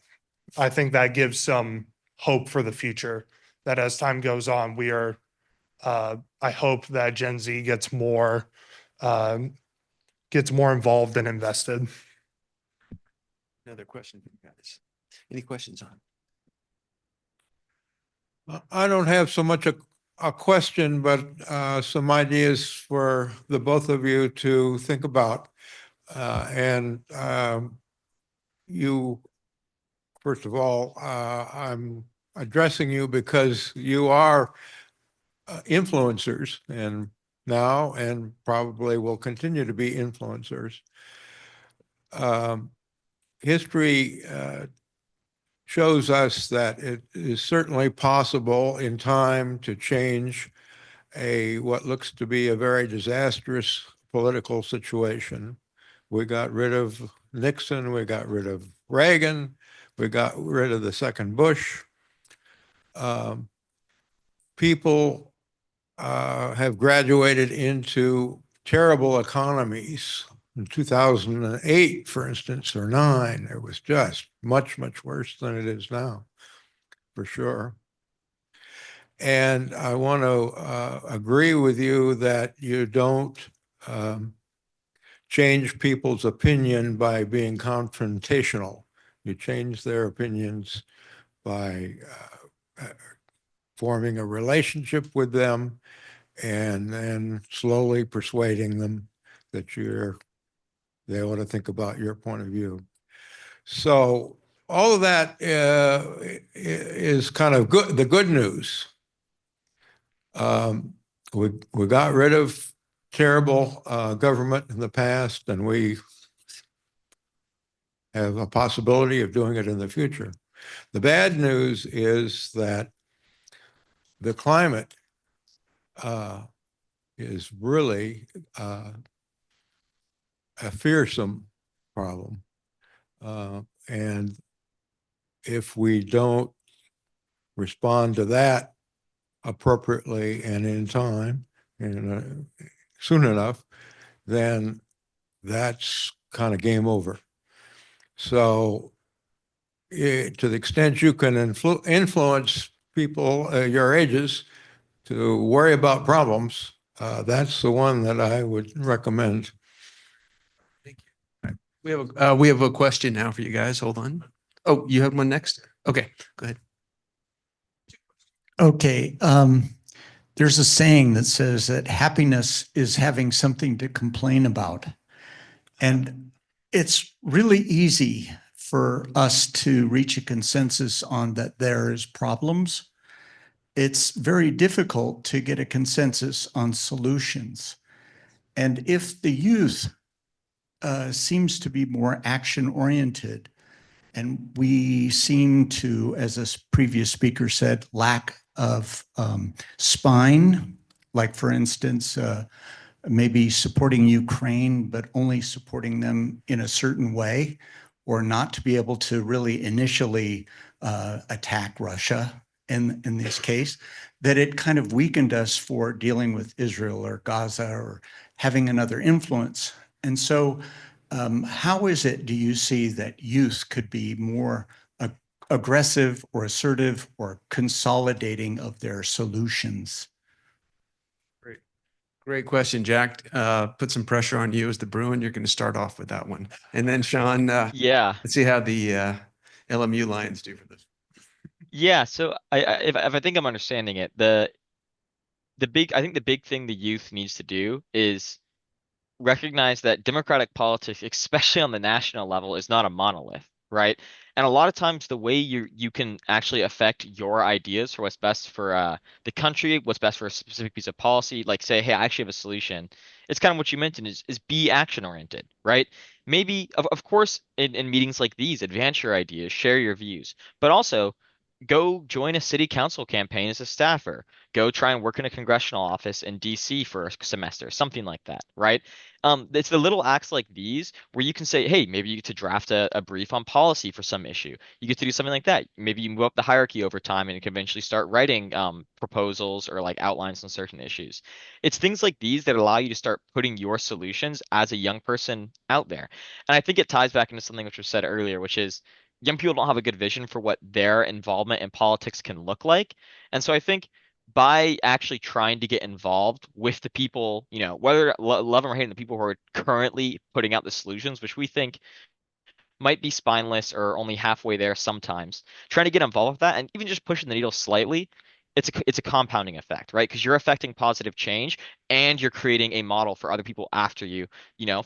I think that gives some hope for the future, that as time goes on, I hope that Gen Z gets more involved and invested. Another question for you guys. Any questions on? I don't have so much a question, but some ideas for the both of you to think about. You, first of all, I'm addressing you because you are influencers, and now and probably will continue to be influencers. History shows us that it is certainly possible in time to change what looks to be a very disastrous political situation. We got rid of Nixon, we got rid of Reagan, we got rid of the second Bush. People have graduated into terrible economies. In 2008, for instance, or 9, it was just much, much worse than it is now, for sure. And I want to agree with you that you don't change people's opinion by being confrontational. You change their opinions by forming a relationship with them and then slowly persuading them that they ought to think about your point of view. So all of that is kind of good. The good news, we got rid of terrible government in the past, and we have a possibility of doing it in the future. The bad news is that the climate is really a fearsome problem. And if we don't respond to that appropriately and in time and soon enough, then that's kind of game over. So to the extent you can influence people your ages to worry about problems, that's the one that I would recommend. We have a question now for you guys. Hold on. Oh, you have one next? Okay, go ahead. Okay. There's a saying that says that happiness is having something to complain about. And it's really easy for us to reach a consensus on that there is problems. It's very difficult to get a consensus on solutions. And if the youth seems to be more action-oriented, and we seem to, as a previous speaker said, lack of spine, like for instance, maybe supporting Ukraine, but only supporting them in a certain way, or not to be able to really initially attack Russia in this case, that it kind of weakened us for dealing with Israel or Gaza or having another influence. And so how is it, do you see, that youth could be more aggressive or assertive or consolidating of their solutions? Great question, Jack. Put some pressure on you as the Bruin. You're going to start off with that one. And then Sean, Yeah. let's see how the LMU Lions do for this. Yeah. So if I think I'm understanding it, I think the big thing the youth needs to do is recognize that democratic politics, especially on the national level, is not a monolith, right? And a lot of times the way you can actually affect your ideas for what's best for the country, what's best for a specific piece of policy, like say, hey, I actually have a solution. It's kind of what you mentioned is be action oriented, right? Maybe of course in meetings like these, advance your ideas, share your views, but also go join a city council campaign as a staffer. Go try and work in a congressional office in DC for a semester, something like that, right? It's the little acts like these where you can say, hey, maybe you get to draft a brief on policy for some issue. You get to do something like that. Maybe you move up the hierarchy over time and you can eventually start writing proposals or like outlines on certain issues. It's things like these that allow you to start putting your solutions as a young person out there. And I think it ties back into something which was said earlier, which is young people don't have a good vision for what their involvement in politics can look like. And so I think by actually trying to get involved with the people, whether love them or hate them, the people who are currently putting out the solutions, which we think might be spineless or only halfway there sometimes, trying to get involved with that and even just pushing the needle slightly, it's a compounding effect, right? Because you're affecting positive change and you're creating a model for other people after you,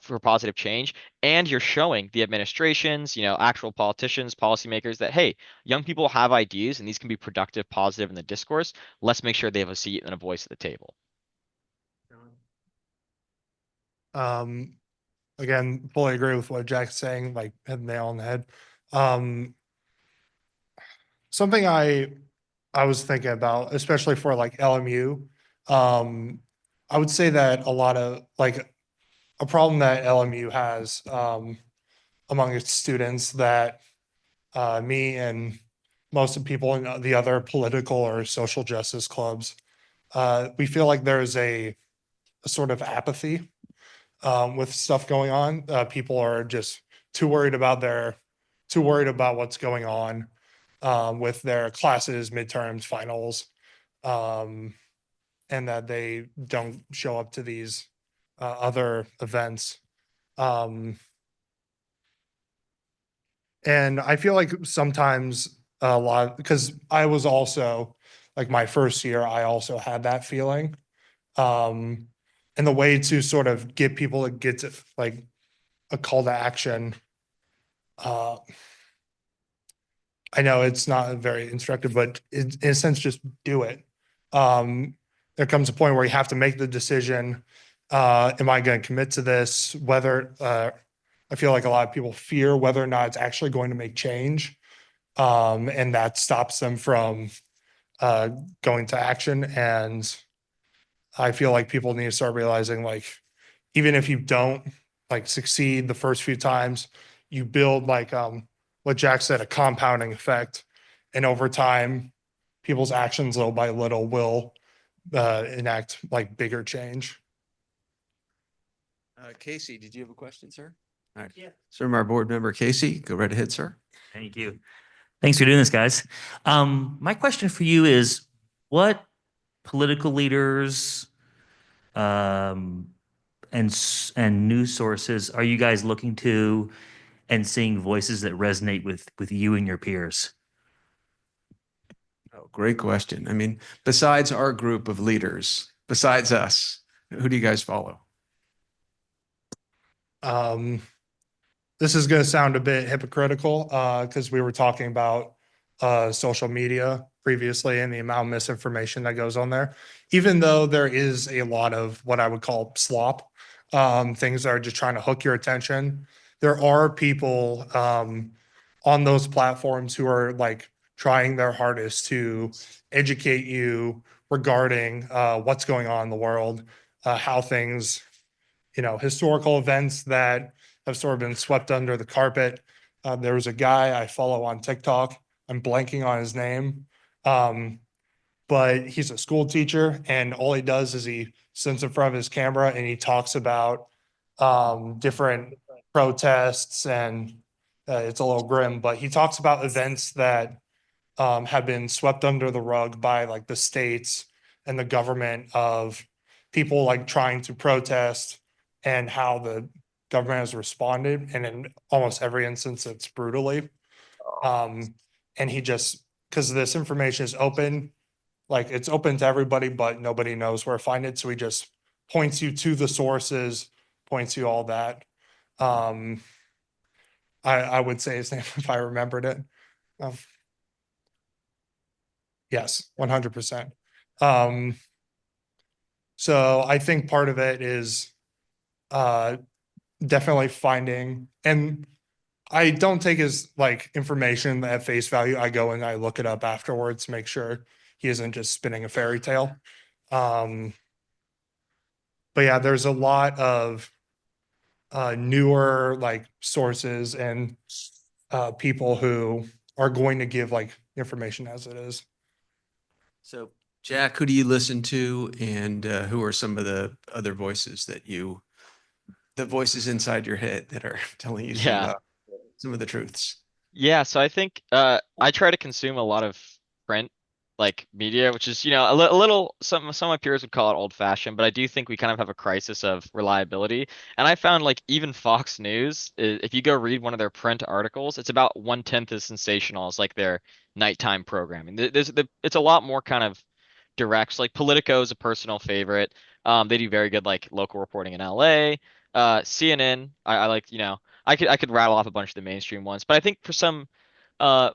for positive change. And you're showing the administrations, actual politicians, policymakers that, hey, young people have ideas and these can be productive, positive in the discourse. Let's make sure they have a seat and a voice at the table. Again, fully agree with what Jack's saying, like hit the nail on the head. Something I was thinking about, especially for like LMU, I would say that a lot of like a problem that LMU has among its students that me and most of the people in the other political or social justice clubs, we feel like there's a sort of apathy with stuff going on. People are just too worried about what's going on with their classes, midterms, finals, and that they don't show up to these other events. And I feel like sometimes a lot, because I was also like my first year, I also had that feeling. And the way to sort of get people to get to like a call to action, I know it's not very instructive, but in a sense, just do it. There comes a point where you have to make the decision, am I going to commit to this, whether I feel like a lot of people fear whether or not it's actually going to make change. And that stops them from going to action. And I feel like people need to start realizing, like, even if you don't like succeed the first few times, you build like what Jack said, a compounding effect. And over time, people's actions little by little will enact like bigger change. Casey, did you have a question, sir? All right. Yeah. So our board member, Casey, go right ahead, sir. Thank you. Thanks for doing this, guys. My question for you is, what political leaders and news sources are you guys looking to and seeing voices that resonate with you and your peers? Oh, great question. I mean, besides our group of leaders, besides us, who do you guys follow? This is going to sound a bit hypocritical because we were talking about social media previously and the amount of misinformation that goes on there. Even though there is a lot of what I would call slop, things that are just trying to hook your attention, there are people on those platforms who are like trying their hardest to educate you regarding what's going on in the world, how things, historical events that have sort of been swept under the carpet. There was a guy I follow on TikTok. I'm blanking on his name. But he's a school teacher, and all he does is he sits in front of his camera and he talks about different protests, and it's a little grim, but he talks about events that have been swept under the rug by like the states and the government, of people like trying to protest and how the government has responded. And in almost every instance, it's brutally. And he just, because this information is open, like it's open to everybody, but nobody knows where to find it. So he just points you to the sources, points you all that. I would say his name if I remembered it. Yes, 100%. So I think part of it is definitely finding, and I don't take his like information at face value. I go and I look it up afterwards, make sure he isn't just spinning a fairy tale. But yeah, there's a lot of newer like sources and people who are going to give like information as it is. So Jack, who do you listen to, and who are some of the other voices that the voices inside your head that are telling you some of the truths? Yeah, so I think I try to consume a lot of print like media, which is, a little, some of my peers would call it old fashioned, but I do think we kind of have a crisis of reliability. And I found like even Fox News, if you go read one of their print articles, it's about 1/10 as sensational as like their nighttime programming. It's a lot more kind of direct. So, like Politico is a personal favorite. They do very good like local reporting in LA. CNN, I like, I could rattle off a bunch of the mainstream ones, but I think for some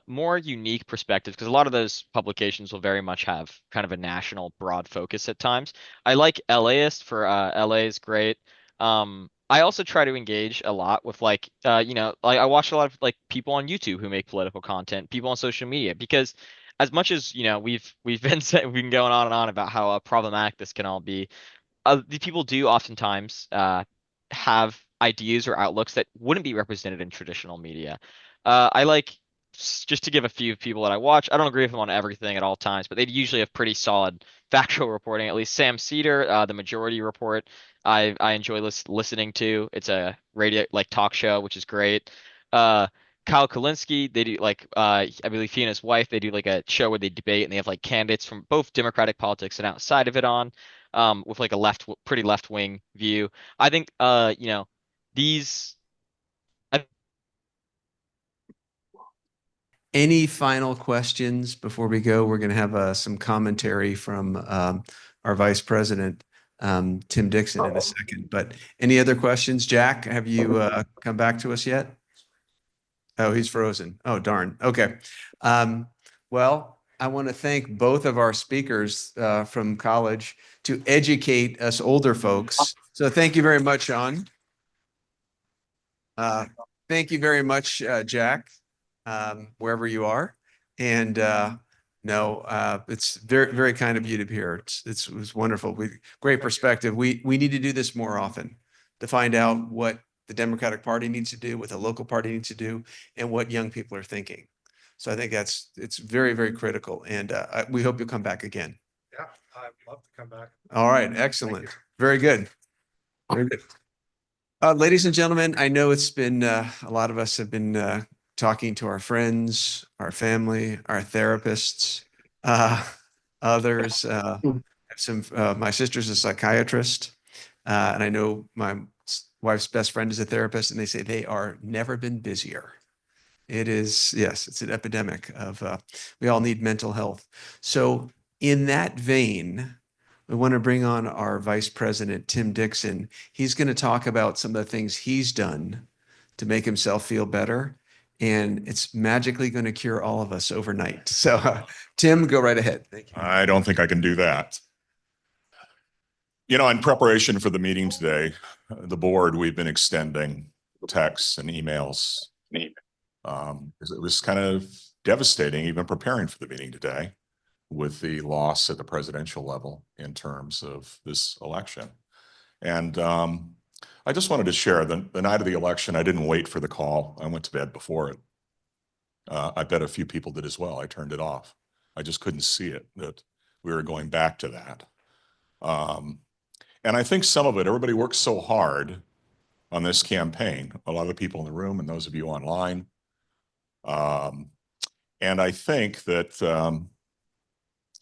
more unique perspectives, because a lot of those publications will very much have kind of a national broad focus at times. I like LAist for LA is great. I also try to engage a lot with like like I watch a lot of like people on YouTube who make political content, people on social media, because as much as we've been going on and on about how problematic this can all be, the people do oftentimes have ideas or outlooks that wouldn't be represented in traditional media. I like, just to give a few people that I watch, I don't agree with them on everything at all times, but they usually have pretty solid factual reporting. At least Sam Cedar, the Majority Report, I enjoy listening to. It's a radio like talk show, which is great. Kyle Kulinski, they do like I believe he and his wife, they do like a show where they debate, and they have like candidates from both Democratic politics and outside of it on, with like a pretty left wing view. I think these. Any final questions before we go? We're going to have some commentary from our Vice President, Tim Dixon, in a second. But any other questions? Jack, have you come back to us yet? Oh, he's frozen. Oh, darn. Okay. Well, I want to thank both of our speakers from college to educate us older folks. So thank you very much, Sean. Thank you very much, Jack, wherever you are. And it's very, very kind of you to be here. It was wonderful. Great perspective. We need to do this more often to find out what the Democratic Party needs to do, what the local party needs to do, and what young people are thinking. So I think it's very, very critical. And we hope you'll come back again. Yeah, I'd love to come back. All right. Excellent. Very good. Very good. Ladies and gentlemen, I know it's been, a lot of us have been talking to our friends, our family, our therapists, others. My sister's a psychiatrist, and I know my wife's best friend is a therapist, and they say they are never been busier. It is, yes, it's an epidemic of, we all need mental health. So in that vein, we want to bring on our Vice President, Tim Dixon. He's going to talk about some of the things he's done to make himself feel better. And it's magically going to cure all of us overnight. So Tim, go right ahead. Thank you. I don't think I can do that. You know, in preparation for the meeting today, the board, we've been extending texts and emails. It was kind of devastating, even preparing for the meeting today, with the loss at the presidential level in terms of this election. And I just wanted to share the night of the election, I didn't wait for the call. I went to bed before it. I bet a few people did as well. I turned it off. I just couldn't see it, that we were going back to that. And I think some of it, everybody worked so hard on this campaign, a lot of the people in the room and those of you online. And I think that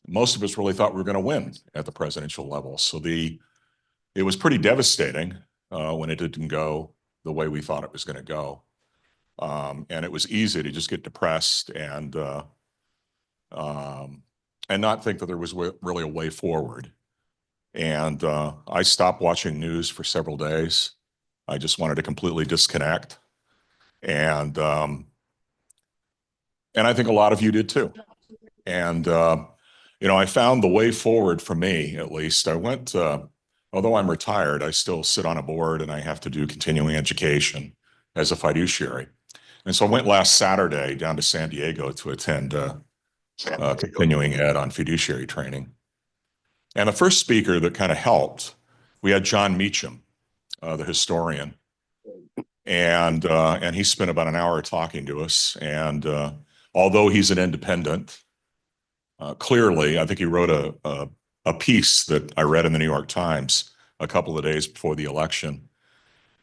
most of us really thought we were going to win at the presidential level. So it was pretty devastating when it didn't go the way we thought it was going to go. And it was easy to just get depressed and not think that there was really a way forward. And I stopped watching news for several days. I just wanted to completely disconnect. And I think a lot of you did too. And you know, I found the way forward for me, at least. I went, although I'm retired, I still sit on a board and I have to do continuing education as a fiduciary. And so I went last Saturday down to San Diego to attend continuing ed on fiduciary training. And the first speaker that kind of helped, we had John Meacham, the historian. And he spent about an hour talking to us. And although he's an independent, clearly, I think he wrote a piece that I read in the New York Times a couple of days before the election.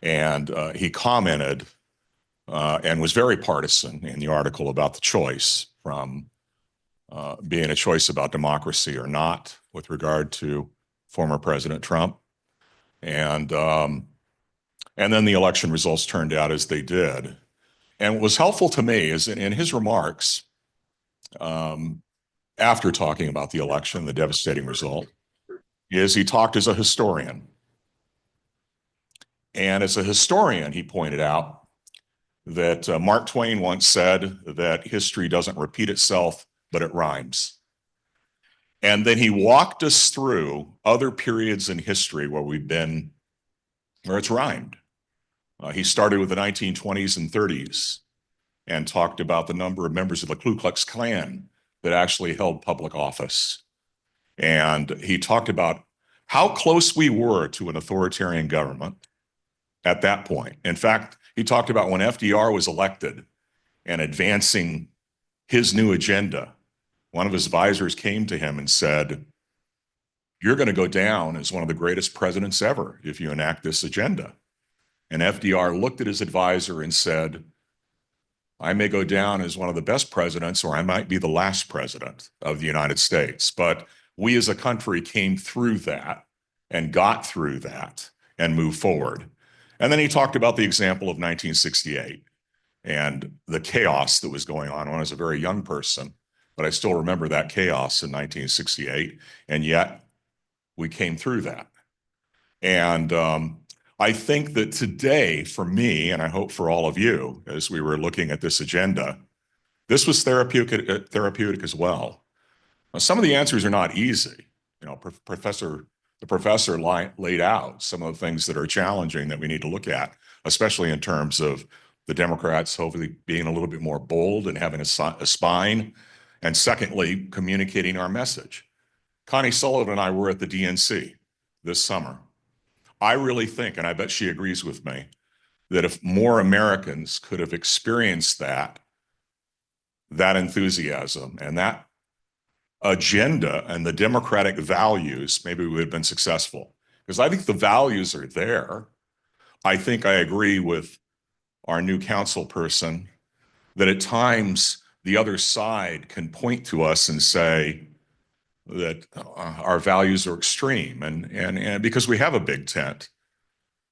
And he commented and was very partisan in the article about the choice from being a choice about democracy or not with regard to former President Trump. And then the election results turned out as they did. And what was helpful to me is in his remarks, after talking about the election, the devastating result, is he talked as a historian. And as a historian, he pointed out that Mark Twain once said that history doesn't repeat itself, but it rhymes. And then he walked us through other periods in history where it's rhymed. He started with the 1920s and 30s and talked about the number of members of the Ku Klux Klan that actually held public office. And he talked about how close we were to an authoritarian government at that point. In fact, he talked about when FDR was elected and advancing his new agenda, one of his advisors came to him and said, "You're going to go down as one of the greatest presidents ever if you enact this agenda." And FDR looked at his advisor and said, "I may go down as one of the best presidents, or I might be the last president of the United States. But we as a country came through that and got through that and moved forward." And then he talked about the example of 1968 and the chaos that was going on when I was a very young person. But I still remember that chaos in 1968. And yet we came through that. And I think that today, for me, and I hope for all of you, as we were looking at this agenda, this was therapeutic as well. Some of the answers are not easy. You know, Professor the professor laid out some of the things that are challenging that we need to look at, especially in terms of the Democrats hopefully being a little bit more bold and having a spine. And secondly, communicating our message. Connie Sullivan and I were at the DNC this summer. I really think, and I bet she agrees with me, that if more Americans could have experienced that enthusiasm and that agenda and the democratic values, maybe we would have been successful. Because I think the values are there. I think I agree with our new council person that at times the other side can point to us and say that our values are extreme and because we have a big tent.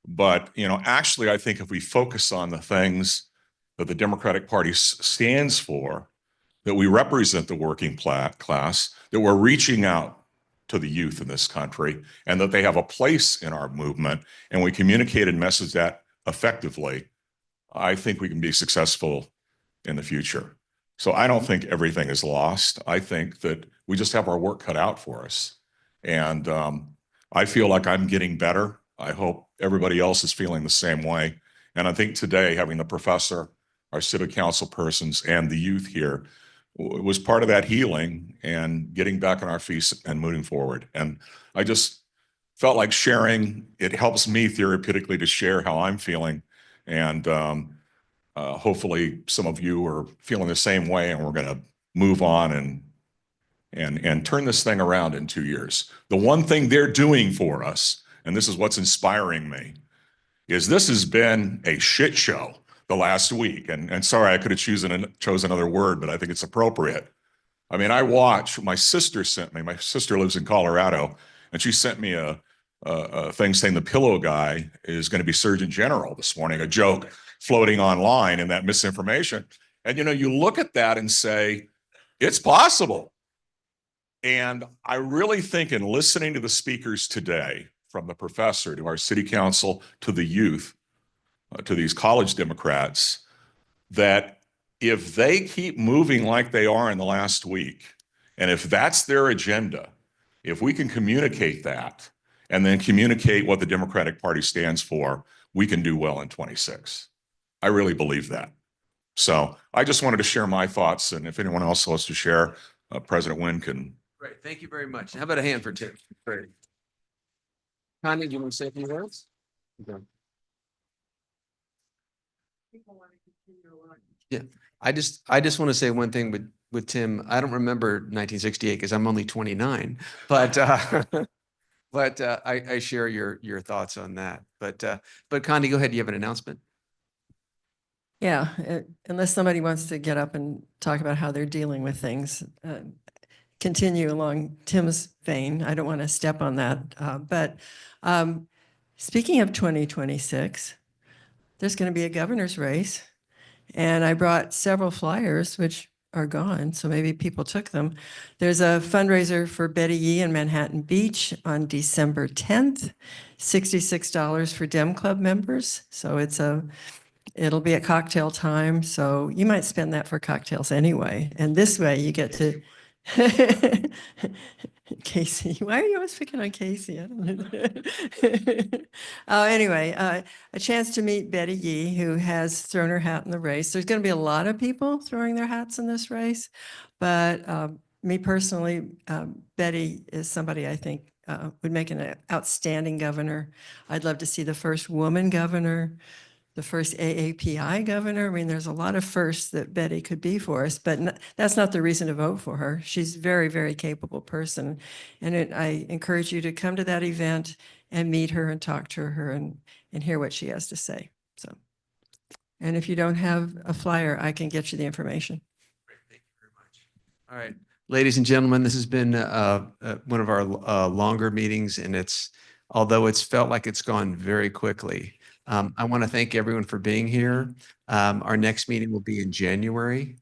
But, actually, I think if we focus on the things that the Democratic Party stands for, that we represent the working class, that we're reaching out to the youth in this country, and that they have a place in our movement, and we communicate and message that effectively, I think we can be successful in the future. So I don't think everything is lost. I think that we just have our work cut out for us. And I feel like I'm getting better. I hope everybody else is feeling the same way. And I think today, having the professor, our civic council persons, and the youth here was part of that healing and getting back on our feet and moving forward. And I just felt like sharing. It helps me therapeutically to share how I'm feeling. And hopefully some of you are feeling the same way, and we're going to move on and turn this thing around in 2 years. The one thing they're doing for us, and this is what's inspiring me, is this has been a shit show the last week. And sorry, I could have chose another word, but I think it's appropriate. I mean, my sister lives in Colorado, and she sent me a thing saying the pillow guy is going to be Surgeon General this morning, a joke floating online and that misinformation. And, you look at that and say, it's possible. And I really think in listening to the speakers today, from the professor to our city council to the youth, to these college Democrats, that if they keep moving like they are in the last week, and if that's their agenda, if we can communicate that and then communicate what the Democratic Party stands for, we can do well in 26. I really believe that. So I just wanted to share my thoughts, and if anyone else wants to share, President Wynn can. Great, thank you very much. How about a hand for Tim? Great. Connie, do you want to say a few words? Okay. Yeah, I just want to say one thing with Tim. I don't remember 1968 because I'm only 29, but I share your thoughts on that. But Connie, go ahead. You have an announcement? Yeah, unless somebody wants to get up and talk about how they're dealing with things, continue along Tim's vein. I don't want to step on that. But speaking of 2026, there's going to be a governor's race. And I brought several flyers, which are gone, so maybe people took them. There's a fundraiser for Betty Yee in Manhattan Beach on December 10th, $66 for Dem Club members. So it'll be at cocktail time, so you might spend that for cocktails anyway. And this way you get to Casey, why are you always picking on Casey? I don't know. Anyway, a chance to meet Betty Yee, who has thrown her hat in the race. There's going to be a lot of people throwing their hats in this race, but me personally, Betty is somebody I think would make an outstanding governor. I'd love to see the first woman governor, the first AAPI governor. I mean, there's a lot of firsts that Betty could be for us, but that's not the reason to vote for her. She's a very, very capable person. And I encourage you to come to that event and meet her and talk to her and hear what she has to say. So, and if you don't have a flyer, I can get you the information. Thank you very much. All right, ladies and gentlemen, this has been one of our longer meetings, and although it's felt like it's gone very quickly. I want to thank everyone for being here. Our next meeting will be in January.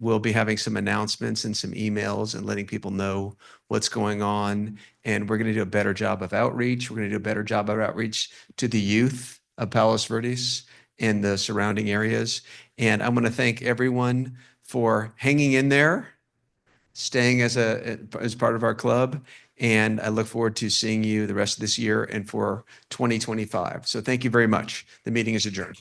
We'll be having some announcements and some emails and letting people know what's going on. And we're going to do a better job of outreach. We're going to do a better job of outreach to the youth of Palos Verdes and the surrounding areas. And I want to thank everyone for hanging in there staying as part of our club. And I look forward to seeing you the rest of this year and for 2025. So thank you very much. The meeting is adjourned.